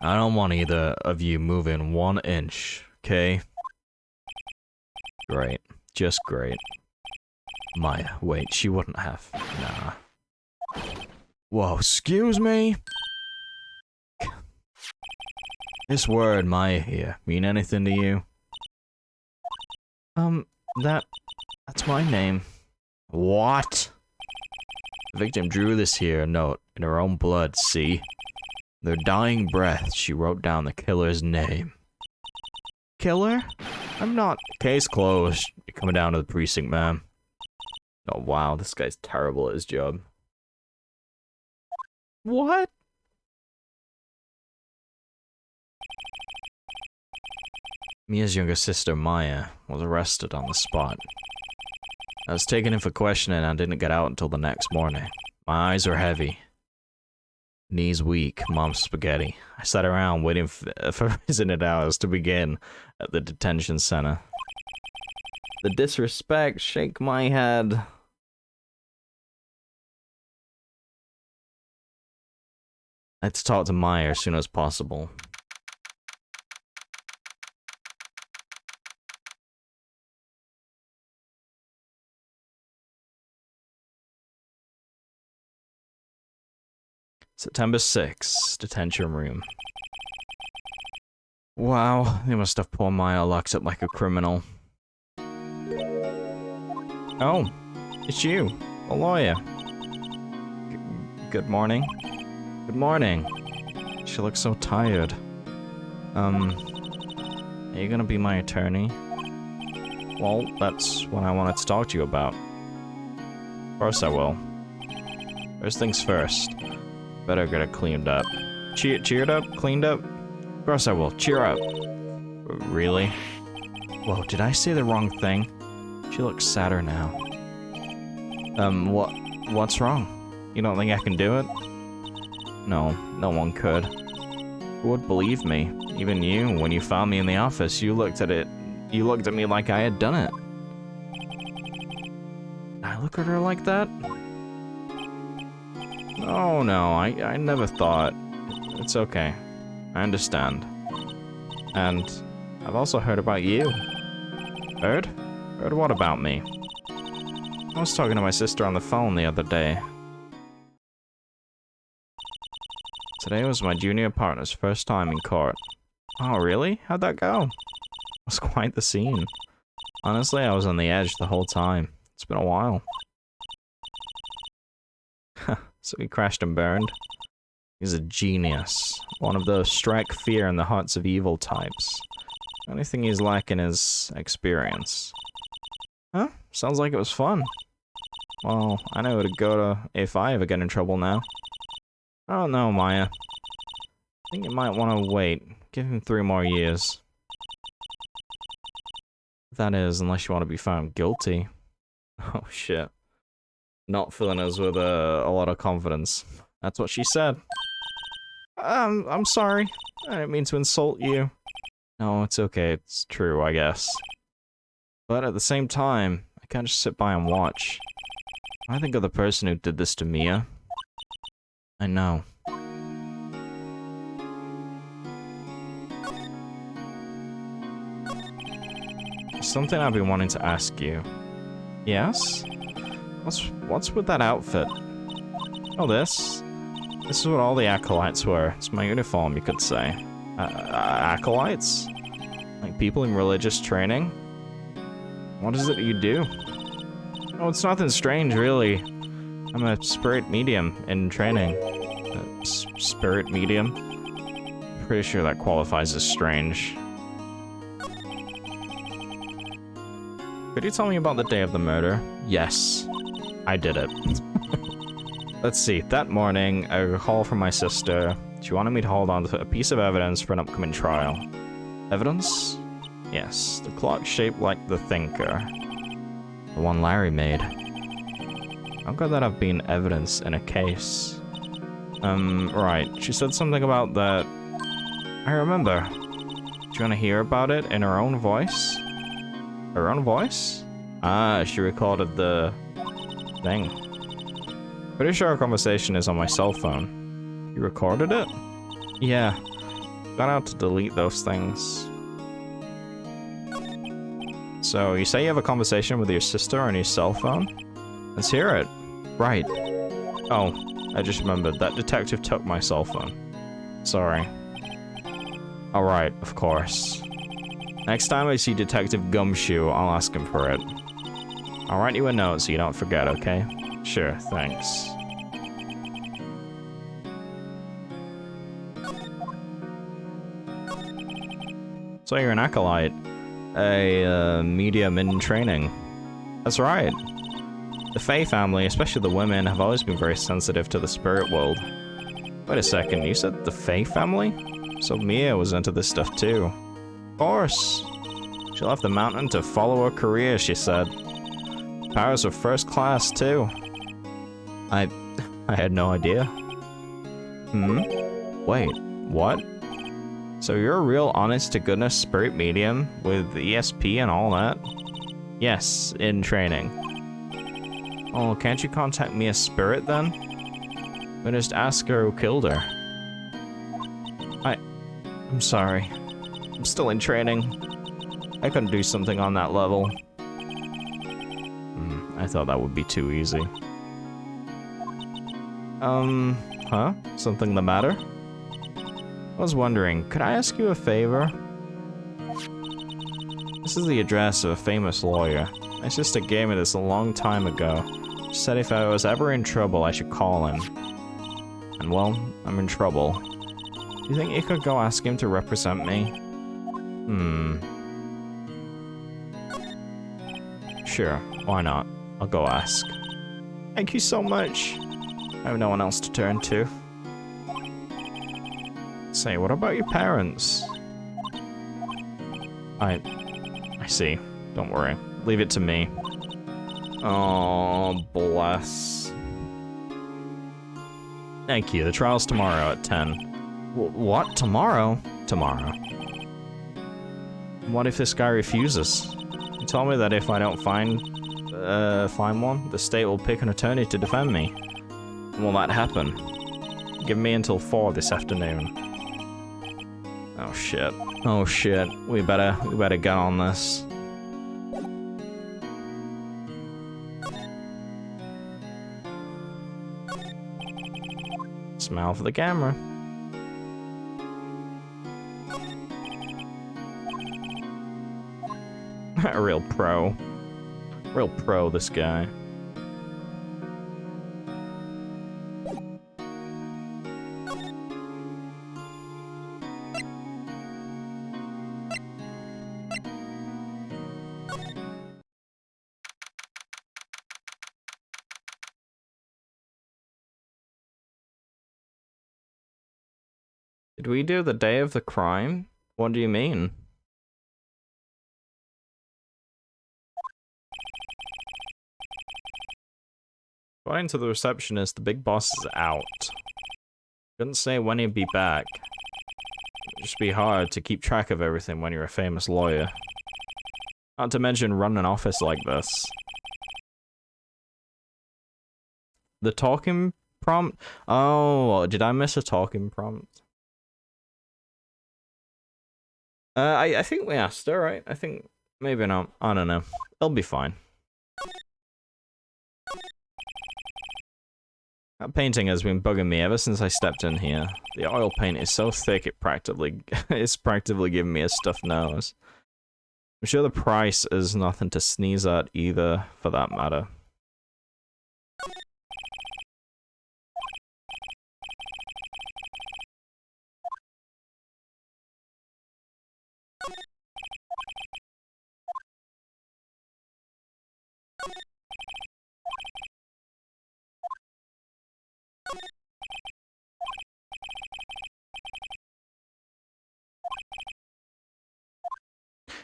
I don't want either of you moving 1 inch, okay? Great. Just great. Maya, wait, she wouldn't have. Nah. Whoa, excuse me? This word, Maya here, mean anything to you? That's my name. What? The victim drew this here note in her own blood, see? In her dying breath, she wrote down the killer's name. Killer? I'm not. Case closed. You're coming down to the precinct, ma'am. Oh wow, this guy's terrible at his job. What? Mia's younger sister, Maya, was arrested on the spot. I was taken in for questioning and I didn't get out until the next morning. My eyes were heavy. Knees weak, mom's spaghetti. I sat around waiting for visiting hours to begin at the detention center. The disrespect, shake my head. Let's talk to Maya as soon as possible. September 6th, detention room. Wow, they must have poor Maya locked up like a criminal. Oh, it's you, a lawyer. Good morning. Good morning. She looks so tired. Are you gonna be my attorney? Well, that's what I wanted to talk to you about. Of course I will. First things first. Better get it cleaned up. Cheered up? Cleaned up? Of course I will. Cheer up. Really? Whoa, did I say the wrong thing? She looks sadder now. What's wrong? You don't think I can do it? No, no one could. Who would believe me? Even you, when you found me in the office, you looked at me like I had done it. Did I look at her like that? Oh no, I never thought. It's okay. I understand. And I've also heard about you. Heard? Heard what about me? I was talking to my sister on the phone the other day. Today was my junior partner's first time in court. Oh, really? How'd that go? It was quite the scene. Honestly, I was on the edge the whole time. It's been a while. So he crashed and burned. He's a genius. One of those strike fear in the hearts of evil types. The only thing he's lacking is experience. Huh? Sounds like it was fun. Well, I know who to go to if I ever get in trouble now. I don't know, Maya. I think you might want to wait. Give him 3 more years. That is, unless you want to be found guilty. Oh shit. Not filling us with a lot of confidence. That's what she said. I'm sorry. I didn't mean to insult you. No, it's okay. It's true, I guess. But at the same time, I can't just sit by and watch. I think of the person who did this to Mia. I know. Something I've been wanting to ask you. Yes? What's with that outfit? Oh, this? This is what all the acolytes wear. It's my uniform, you could say. Acolytes? Like people in religious training? What is it you do? Oh, it's nothing strange, really. I'm a spirit medium in training. Spirit medium? Pretty sure that qualifies as strange. Could you tell me about the day of the murder? Yes. I did it. Let's see, that morning, I got a call from my sister. She wanted me to hold on to a piece of evidence for an upcoming trial. Evidence? Yes, the clock shaped like the Thinker. The one Larry made. How could that have been evidence in a case? Right, she said something about that. I remember. Do you want to hear about it in her own voice? Her own voice? Ah, she recorded the thing. Pretty sure our conversation is on my cell phone. You recorded it? Yeah. Got out to delete those things. So, you say you have a conversation with your sister on your cell phone? Let's hear it. Right. Oh, I just remembered. That detective took my cell phone. Sorry. Alright, of course. Next time I see Detective Gumshoe, I'll ask him for it. I'll write you a note so you don't forget, okay? Sure, thanks. So you're an acolyte. A, medium in training. That's right. The Fae family, especially the women, have always been very sensitive to the spirit world. Wait a second, you said the Fae family? So Mia was into this stuff too. Of course. She left the mountain to follow her career, she said. Powers were first class too. I had no idea. Wait, what? So you're a real honest-to-goodness spirit medium with ESP and all that? Yes, in training. Oh, can't you contact me as spirit then? But just ask her who killed her. I'm sorry. I'm still in training. I couldn't do something on that level. I thought that would be too easy. Huh? Something the matter? I was wondering, could I ask you a favor? This is the address of a famous lawyer. My sister gave me this a long time ago. She said if I was ever in trouble, I should call him. And well, I'm in trouble. Do you think you could go ask him to represent me? Sure, why not? I'll go ask. Thank you so much. I have no one else to turn to. Say, what about your parents? I see. Don't worry. Leave it to me. Oh, bless. Thank you. The trial's tomorrow at 10. What? Tomorrow? Tomorrow. What if this guy refuses? He told me that if I don't find one, the state will pick an attorney to defend me. Will that happen? Give me until 4 this afternoon. Oh shit. Oh shit. We better get on this. Smile for the camera. A real pro. Real pro, this guy. Did we do the day of the crime? What do you mean? According to the receptionist, the big boss is out. Couldn't say when he'd be back. It'd just be hard to keep track of everything when you're a famous lawyer. Not to mention run an office like this. The talking prompt? Oh, did I miss a talking prompt? I think we asked her, right? I think maybe not. I don't know. It'll be fine. That painting has been bugging me ever since I stepped in here. The oil paint is so thick it's practically giving me a stuffed nose. I'm sure the price is nothing to sneeze at either, for that matter.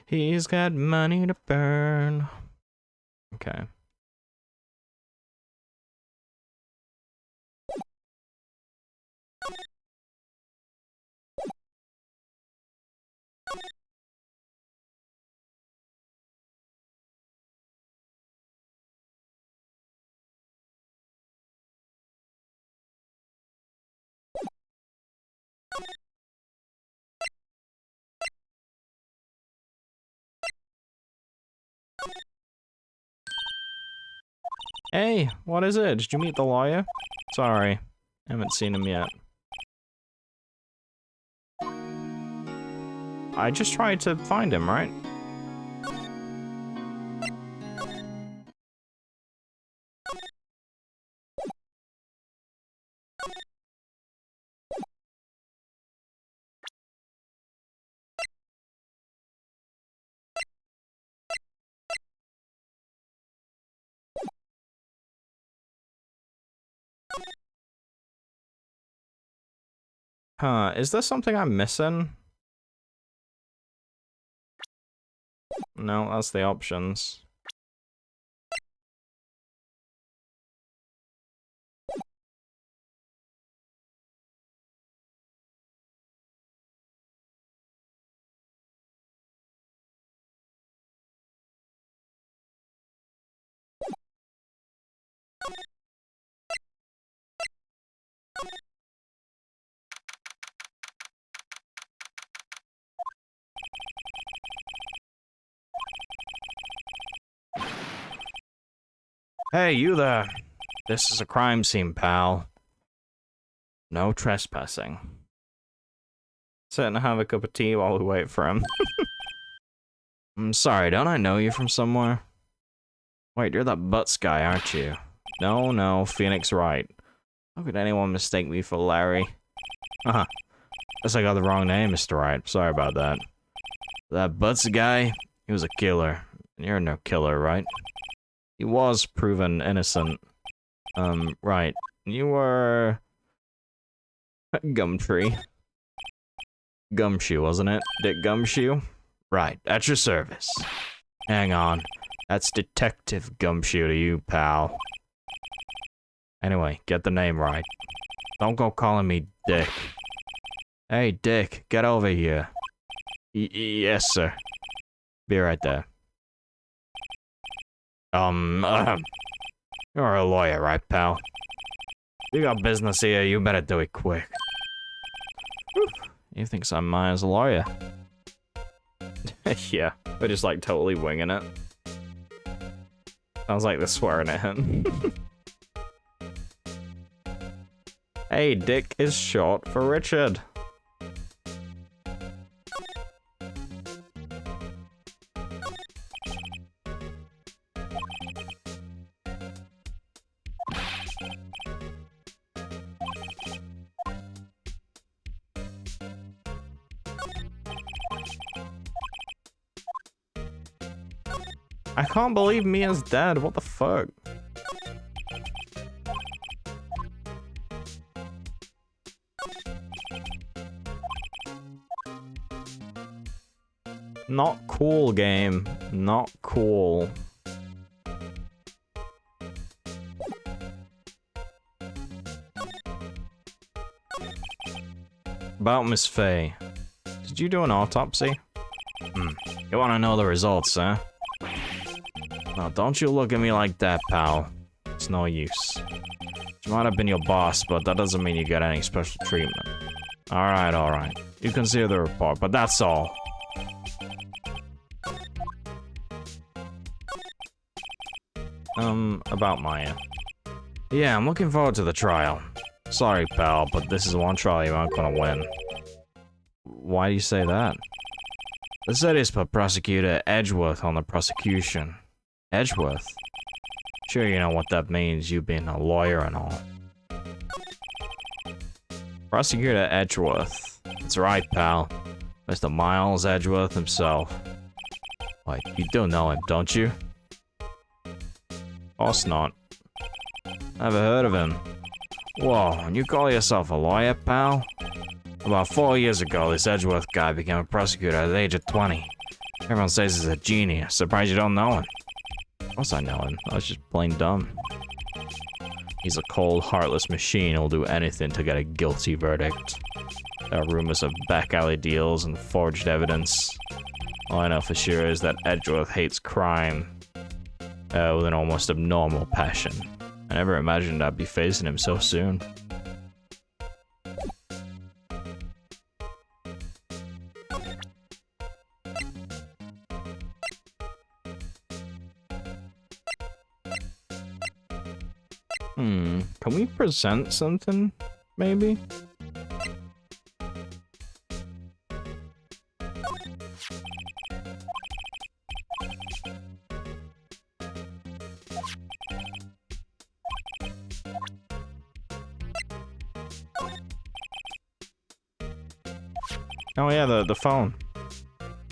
He's got money to burn. Okay. Hey, what is it? Did you meet the lawyer? Sorry, I haven't seen him yet. I just tried to find him, right? Huh, is there something I'm missing? No, that's the options. Hey, you there. This is a crime scene, pal. No trespassing. Sit and have a cup of tea while we wait for him. I'm sorry, don't I know you from somewhere? Wait, you're that Butts guy, aren't you? No, Phoenix Wright. How could anyone mistake me for Larry? Guess I got the wrong name, Mr. Wright. Sorry about that. That Butts guy, he was a killer. And you're no killer, right? He was proven innocent. Right. You were... Gumtree. Gumshoe, wasn't it? Dick Gumshoe? Right, at your service. Hang on. That's Detective Gumshoe to you, pal. Anyway, get the name right. Don't go calling me Dick. Hey, Dick, get over here. Yes, sir. Be right there. You're a lawyer, right, pal? You got business here, you better do it quick. He thinks I'm Maya's lawyer. Yeah, we're just like totally winging it. Sounds like they're swearing at him. Hey, Dick is short for Richard. I can't believe Mia's dead. What the fuck? Not cool, game. Not cool. About Miss Faye. Did you do an autopsy? You wanna know the results, huh? Now, don't you look at me like that, pal. It's no use. She might have been your boss, but that doesn't mean you get any special treatment. Alright. You can see the report, but that's all. About Maya. Yeah, I'm looking forward to the trial. Sorry, pal, but this is one trial you aren't gonna win. Why do you say that? The city's put Prosecutor Edgeworth on the prosecution. Edgeworth? Sure you know what that means, you being a lawyer and all. Prosecutor Edgeworth. That's right, pal. Mr. Miles Edgeworth himself. Wait, you do know him, don't you? Of course not. Never heard of him. Whoa, and you call yourself a lawyer, pal? About 4 years ago, this Edgeworth guy became a prosecutor at the age of 20. Everyone says he's a genius. Surprised you don't know him. Of course I know him. I was just plain dumb. He's a cold, heartless machine who'll do anything to get a guilty verdict. There are rumors of back alley deals and forged evidence. All I know for sure is that Edgeworth hates crime with an almost abnormal passion. I never imagined I'd be facing him so soon. Can we present something, maybe? Oh yeah, the phone.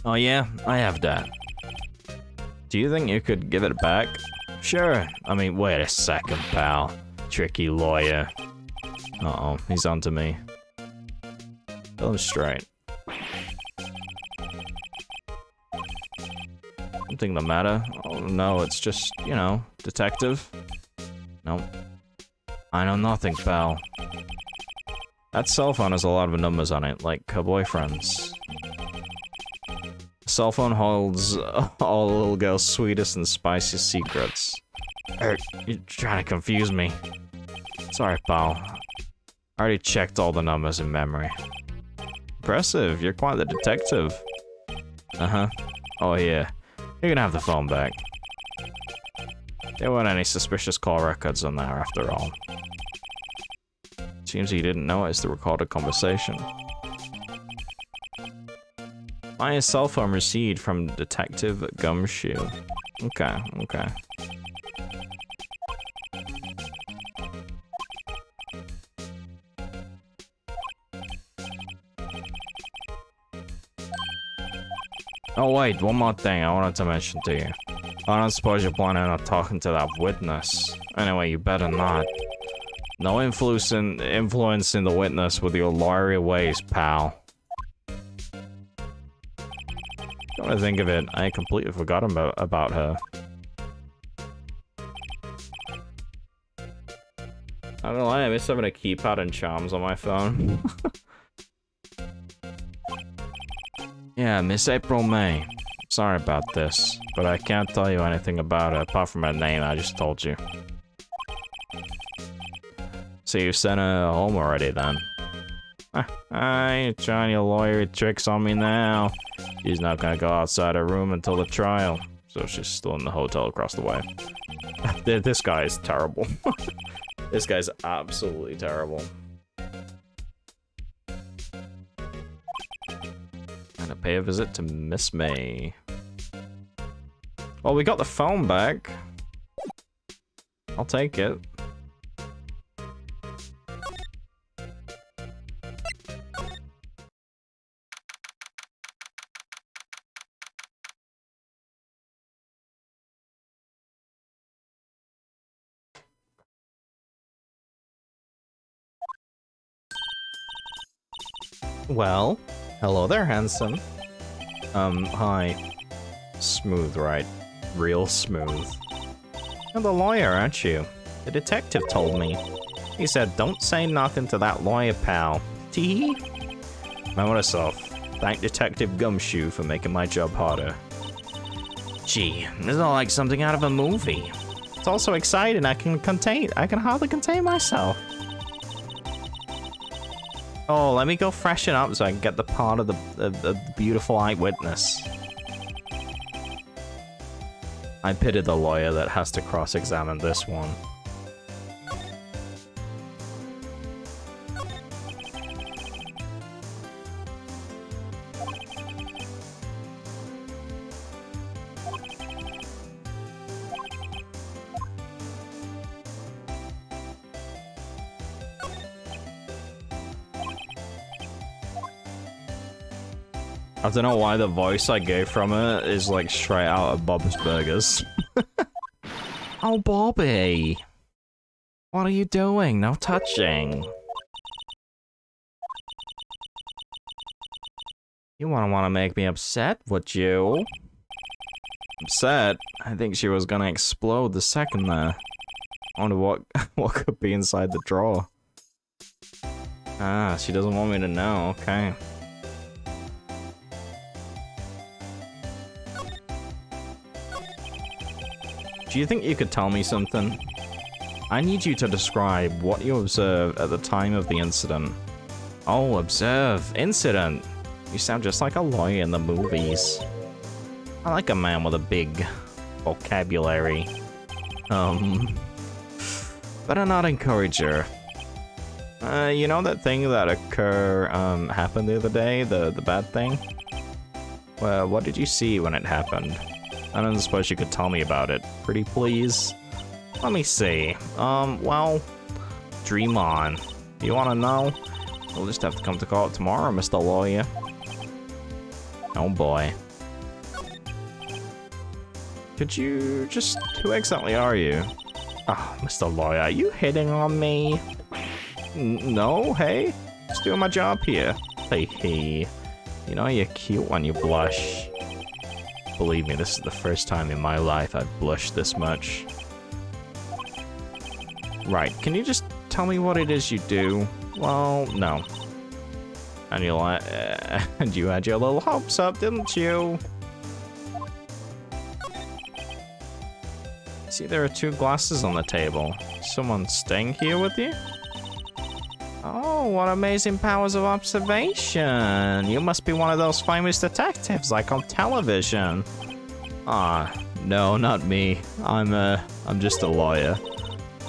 Oh yeah, I have that. Do you think you could give it back? Sure. I mean, wait a second, pal. Tricky lawyer. Uh-oh, he's onto me. Tell him straight. Something the matter? Oh no, it's just, you know, detective. Nope. I know nothing, pal. That cell phone has a lot of numbers on it, like her boyfriend's. The cell phone holds all the little girl's sweetest and spiciest secrets. You're trying to confuse me. Sorry, pal. I already checked all the numbers in memory. Impressive, you're quite the detective. Uh-huh. Oh yeah. You can have the phone back. There weren't any suspicious call records on there after all. Seems he didn't notice the recorded conversation. My cell phone received from Detective Gumshoe. Okay, okay. Oh wait, one more thing I wanted to mention to you. I don't suppose you're planning on talking to that witness. Anyway, you better not. No influencing the witness with your lawyery ways, pal. Come to think of it, I completely forgot about her. I don't know why I miss having a keypad and charms on my phone. Yeah, Miss April May. Sorry about this, but I can't tell you anything about her apart from her name I just told you. So you sent her home already then? You're trying your lawyery tricks on me now. She's not gonna go outside her room until the trial, so she's still in the hotel across the way. This guy is terrible. This guy's absolutely terrible. And pay a visit to Miss May. Well, we got the phone back. I'll take it. Well, hello there, handsome. Hi. Smooth, right? Real smooth. You're the lawyer, aren't you? The detective told me. He said, don't say nothing to that lawyer, pal. Tee? Remember yourself. Thank Detective Gumshoe for making my job harder. Gee, this is all like something out of a movie. It's all so exciting, I can hardly contain myself. Oh, let me go freshen up so I can get the part of the beautiful eyewitness. I pity the lawyer that has to cross-examine this one. I don't know why the voice I gave from it is like straight out of Bob's Burgers. Oh, Bobby! What are you doing? No touching. You wouldn't want to make me upset, would you? Upset? I think she was gonna explode the second there. I wonder what could be inside the drawer. Ah, she doesn't want me to know, okay. Do you think you could tell me something? I need you to describe what you observed at the time of the incident. Oh, observe. Incident. You sound just like a lawyer in the movies. I like a man with a big vocabulary. Better not encourage her. You know that thing that happened the other day? The bad thing? Well, what did you see when it happened? I don't suppose you could tell me about it. Pretty please? Let me see. Well, dream on. You wanna know? We'll just have to come to court tomorrow, Mr. Lawyer. Oh boy. Could you just... Who exactly are you? Oh, Mr. Lawyer, are you hitting on me? No, hey? Just doing my job here. Hey. You know you're cute when you blush. Believe me, this is the first time in my life I've blushed this much. Right, can you just tell me what it is you do? Well, no. And you had your little hopes up, didn't you? See, there are 2 glasses on the table. Someone staying here with you? Oh, what amazing powers of observation! You must be one of those famous detectives, like on television. Ah, No, not me. I'm just a lawyer.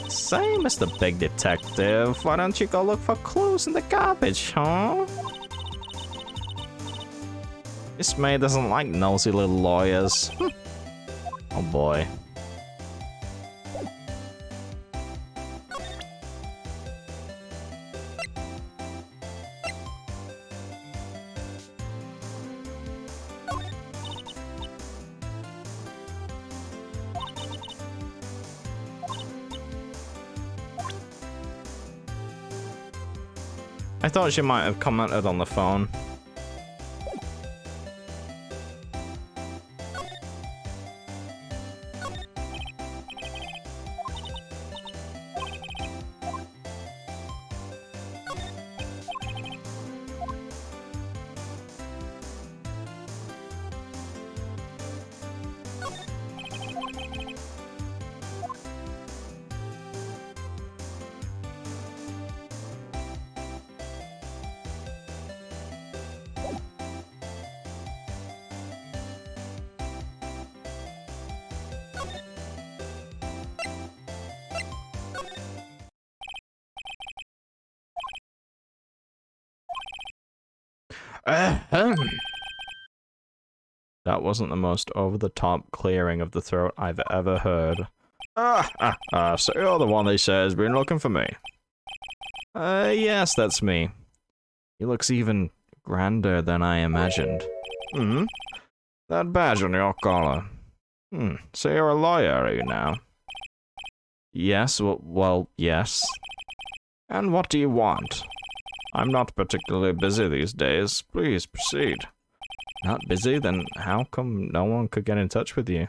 Say, Mr. Big Detective, why don't you go look for clues in the garbage, huh? Miss May doesn't like nosy little lawyers. Oh boy. I thought she might have commented on the phone. That wasn't the most over-the-top clearing of the throat I've ever heard. So you're the one they say has been looking for me. Yes, that's me. He looks even grander than I imagined. That badge on your collar. So you're a lawyer, are you now? Yes, well, yes. And what do you want? I'm not particularly busy these days. Please proceed. Not busy? Then how come no one could get in touch with you?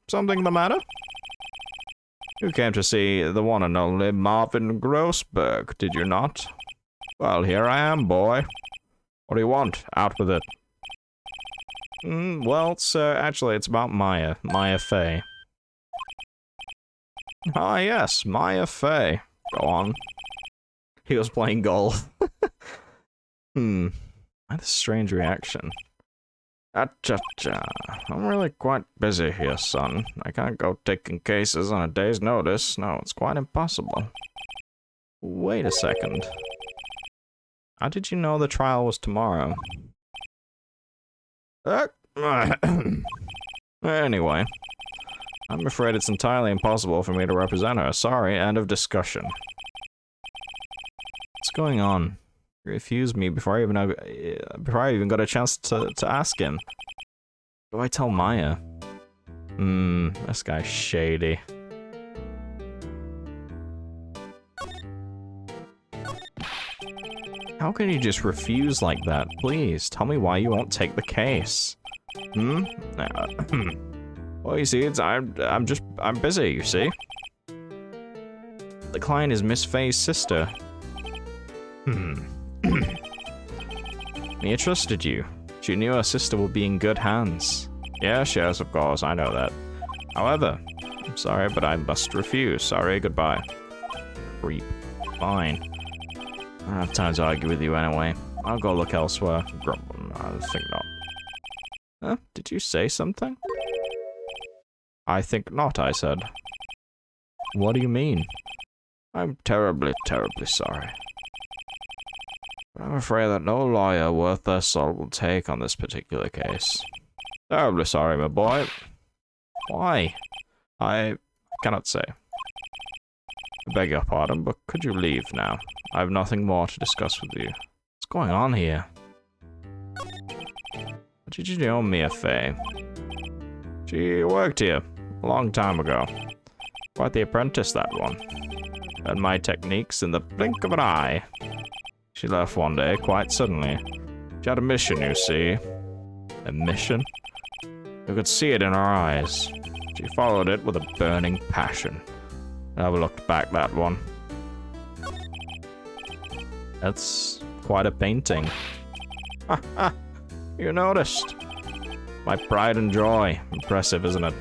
Something the matter? You came to see the one and only Marvin Grossberg, did you not? Well, here I am, boy. What do you want? Out with it. Well, sir, actually, it's about Maya. Maya Fey. Ah, yes, Maya Fey. Go on. He was playing golf. Why this strange reaction? Cha-cha-cha. I'm really quite busy here, son. I can't go taking cases on a day's notice. No, it's quite impossible. Wait a second. How did you know the trial was tomorrow? Anyway. I'm afraid it's entirely impossible for me to represent her. Sorry, end of discussion. What's going on? He refused me before I even got a chance to ask him. What do I tell Maya? This guy's shady. How can you just refuse like that? Please, tell me why you won't take the case. Well, you see, I'm busy, you see? The client is Miss Fey's sister. Mia trusted you. She knew her sister would be in good hands. Yes, of course, I know that. However, I'm sorry, but I must refuse. Sorry, goodbye. Creep. Fine. I don't have time to argue with you anyway. I'll go look elsewhere. I think not. Huh? Did you say something? I think not, I said. What do you mean? I'm terribly, terribly sorry. But I'm afraid that no lawyer worth their salt will take on this particular case. Terribly sorry, my boy. Why? I cannot say. I beg your pardon, but could you leave now? I have nothing more to discuss with you. What's going on here? What did you know, Mia Fey? She worked here a long time ago. Quite the apprentice, that one. Learned my techniques in the blink of an eye. She left one day, quite suddenly. She had a mission, you see. A mission? You could see it in her eyes. She followed it with a burning passion. Never looked back, that one. That's quite a painting. Ha! You noticed. My pride and joy. Impressive, isn't it?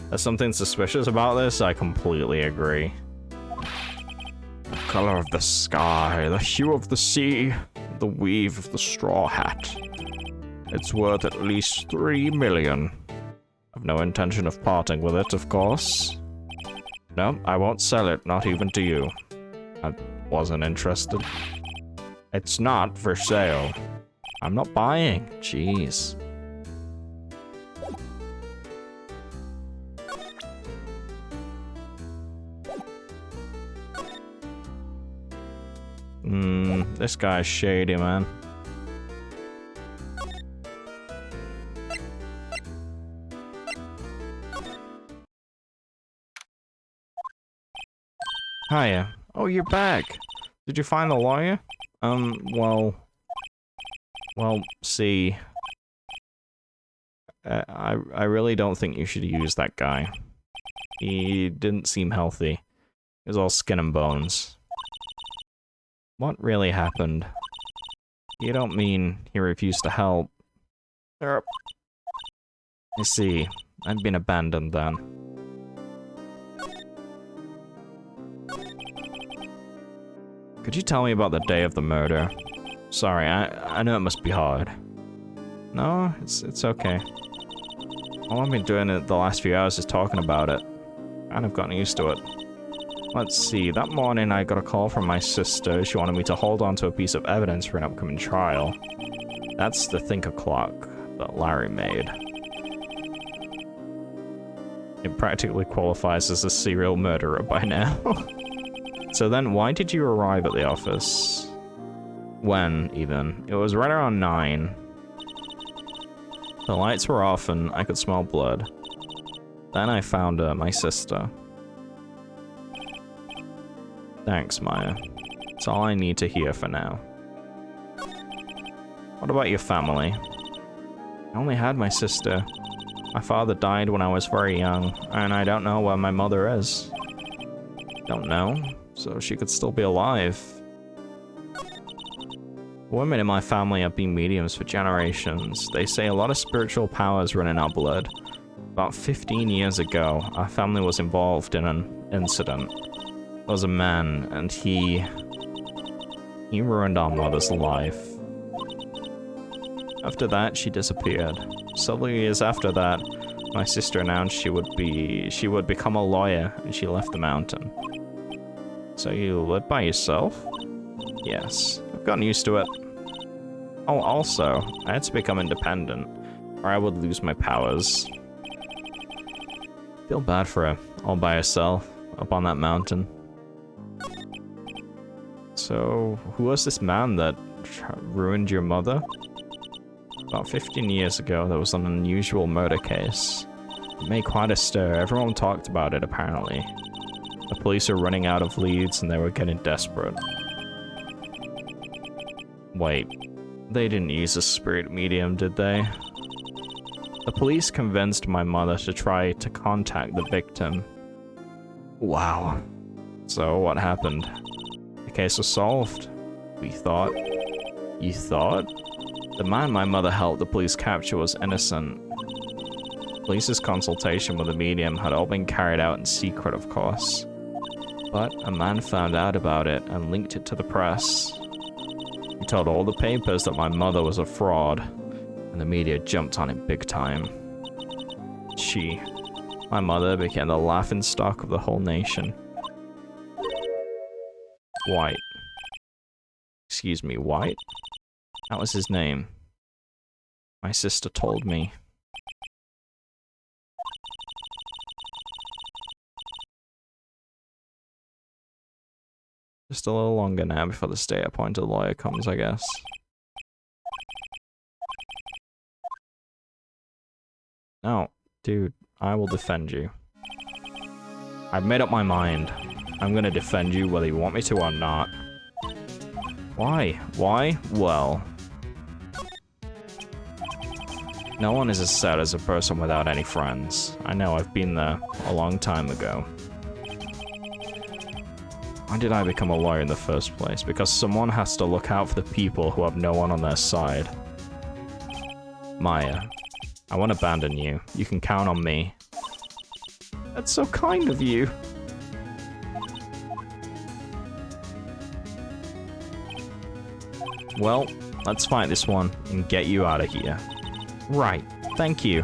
There's something suspicious about this? I completely agree. The color of the sky, the hue of the sea, the weave of the straw hat. It's worth at least 3 million. I've no intention of parting with it, of course. No, I won't sell it, not even to you. I wasn't interested. It's not for sale. I'm not buying. Jeez. This guy's shady, man. Hiya. Oh, you're back. Did you find the lawyer? Well, see. I really don't think you should use that guy. He didn't seem healthy. He was all skin and bones. What really happened? You don't mean he refused to help? I see. I've been abandoned then. Could you tell me about the day of the murder? Sorry, I know it must be hard. No, it's okay. All I've been doing the last few hours is talking about it. And I've gotten used to it. Let's see, that morning I got a call from my sister. She wanted me to hold on to a piece of evidence for an upcoming trial. That's the thinker clock that Larry made. It practically qualifies as a serial murderer by now. So then, why did you arrive at the office? When, even? It was right around 9. The lights were off and I could smell blood. Then I found my sister. Thanks, Maya. It's all I need to hear for now. What about your family? I only had my sister. My father died when I was very young, and I don't know where my mother is. Don't know, so she could still be alive. Women in my family have been mediums for generations. They say a lot of spiritual powers run in our blood. About 15 years ago, our family was involved in an incident. There was a man, and he ruined our mother's life. After that, she disappeared. Several years after that, my sister announced she would become a lawyer, and she left the mountain. So you live by yourself? Yes, I've gotten used to it. Oh, also, I had to become independent, or I would lose my powers. Feel bad for her, all by herself, up on that mountain. So, who was this man that ruined your mother? About 15 years ago, there was an unusual murder case. It made quite a stir. Everyone talked about it, apparently. The police are running out of leads, and they were getting desperate. Wait, they didn't use a spirit medium, did they? The police convinced my mother to try to contact the victim. Wow. So, what happened? The case was solved. We thought. You thought? The man my mother helped the police capture was innocent. Police's consultation with the medium had all been carried out in secret, of course. But a man found out about it and linked it to the press. He told all the papers that my mother was a fraud, and the media jumped on it big time. My mother, became the laughingstock of the whole nation. White. Excuse me, White? That was his name. My sister told me. Just a little longer now before the state-appointed lawyer comes, I guess. No, dude, I will defend you. I've made up my mind. I'm gonna defend you whether you want me to or not. Why? Why? Well... no one is as sad as a person without any friends. I know, I've been there a long time ago. Why did I become a lawyer in the first place? Because someone has to look out for the people who have no one on their side. Maya, I won't abandon you. You can count on me. That's so kind of you. Well, let's fight this one and get you out of here. Right, thank you.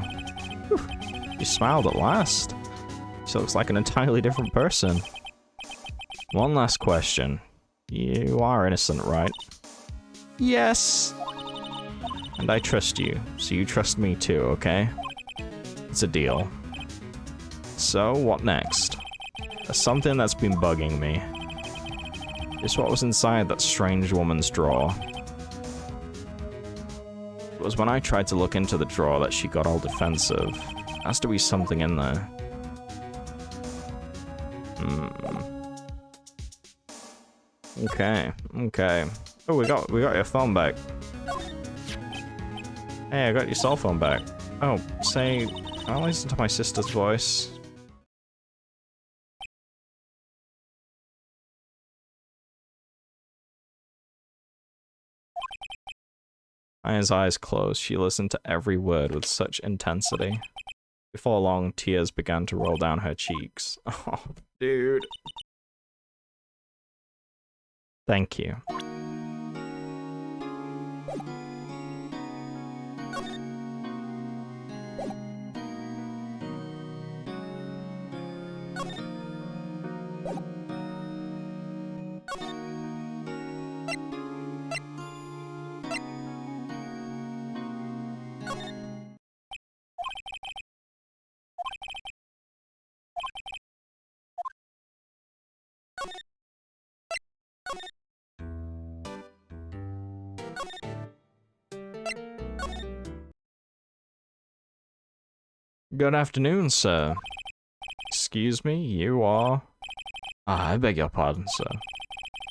Whew. You smiled at last. She looks like an entirely different person. One last question. You are innocent, right? Yes! And I trust you, so you trust me too, okay? It's a deal. So, what next? There's something that's been bugging me. It's what was inside that strange woman's drawer. It was when I tried to look into the drawer that she got all defensive. There has to be something in there. Okay, okay. Oh, we got your phone back. Hey, I got your cell phone back. Oh, say, I'll listen to my sister's voice. Maya's eyes closed. She listened to every word with such intensity. Before long, tears began to roll down her cheeks. Oh, dude. Thank you. Good afternoon, sir. Excuse me, you are? Ah, I beg your pardon, sir.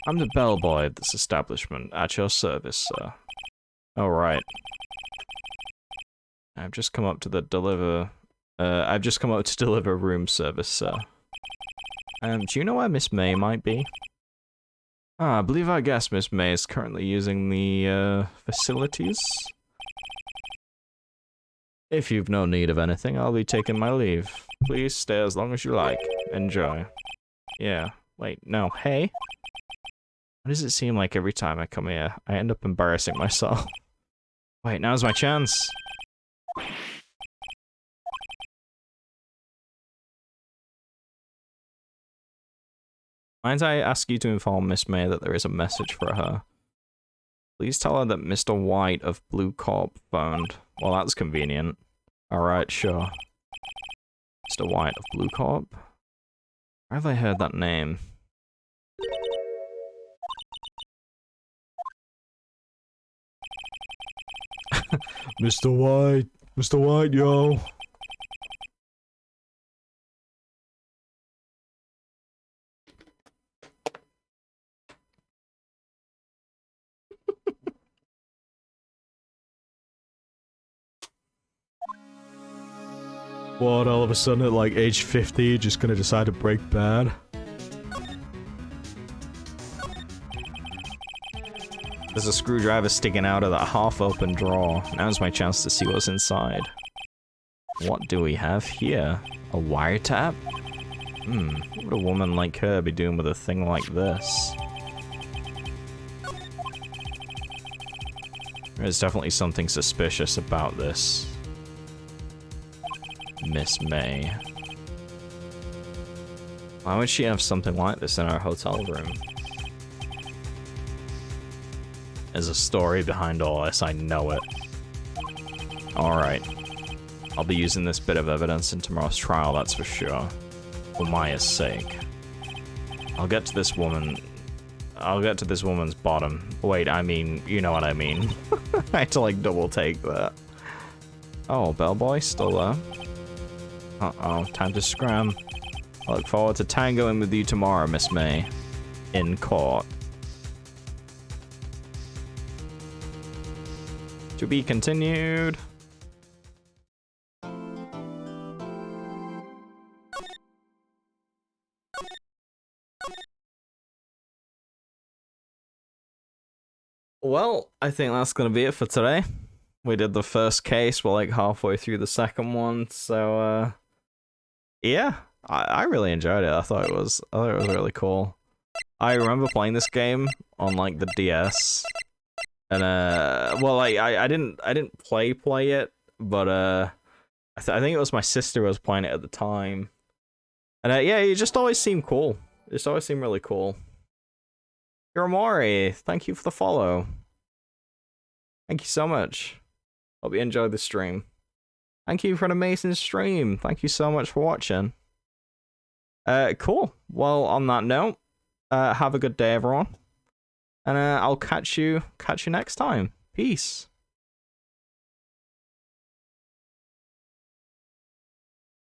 I'm the bellboy of this establishment, at your service, sir. Oh, right. I've just come up to deliver room service, sir. Do you know where Miss May might be? Ah, I believe our guest, Miss May, is currently using the, facilities. If you've no need of anything, I'll be taking my leave. Please stay as long as you like. Enjoy. Yeah. Wait, no. Hey? Why does it seem like every time I come here, I end up embarrassing myself? Wait, now's my chance. Mind I ask you to inform Miss May that there is a message for her? Please tell her that Mr. White of Blue Corp phoned. Well, that's convenient. Alright, sure. Mr. White of Blue Corp? Where have I heard that name? Mr. White! Mr. White, yo! What, all of a sudden at like age 50, you're just gonna decide to break bad? There's a screwdriver sticking out of that half-open drawer. Now's my chance to see what's inside. What do we have here? A wiretap? What would a woman like her be doing with a thing like this? There's definitely something suspicious about this. Miss May. Why would she have something like this in her hotel room? There's a story behind all this, I know it. Alright. I'll be using this bit of evidence in tomorrow's trial, that's for sure. For Maya's sake. I'll get to this woman's bottom. Wait, I mean, you know what I mean. I had to like double take that. Oh, bellboy, still there? Uh-oh, time to scram. I look forward to tangoing with you tomorrow, Miss May. In court. To be continued. Well, I think that's gonna be it for today. We did the first case, we're like halfway through the second one, so yeah, I really enjoyed it. I thought it was really cool. I remember playing this game on like the DS, and well, I didn't play it but I think it was my sister who was playing it at the time. And yeah, it just always seemed cool. It just always seemed really cool. Hiramori, thank you for the follow. Thank you so much. Hope you enjoyed the stream. Thank you for an amazing stream. Thank you so much for watching. Cool. Well, on that note, have a good day, everyone. And I'll catch you next time. Peace.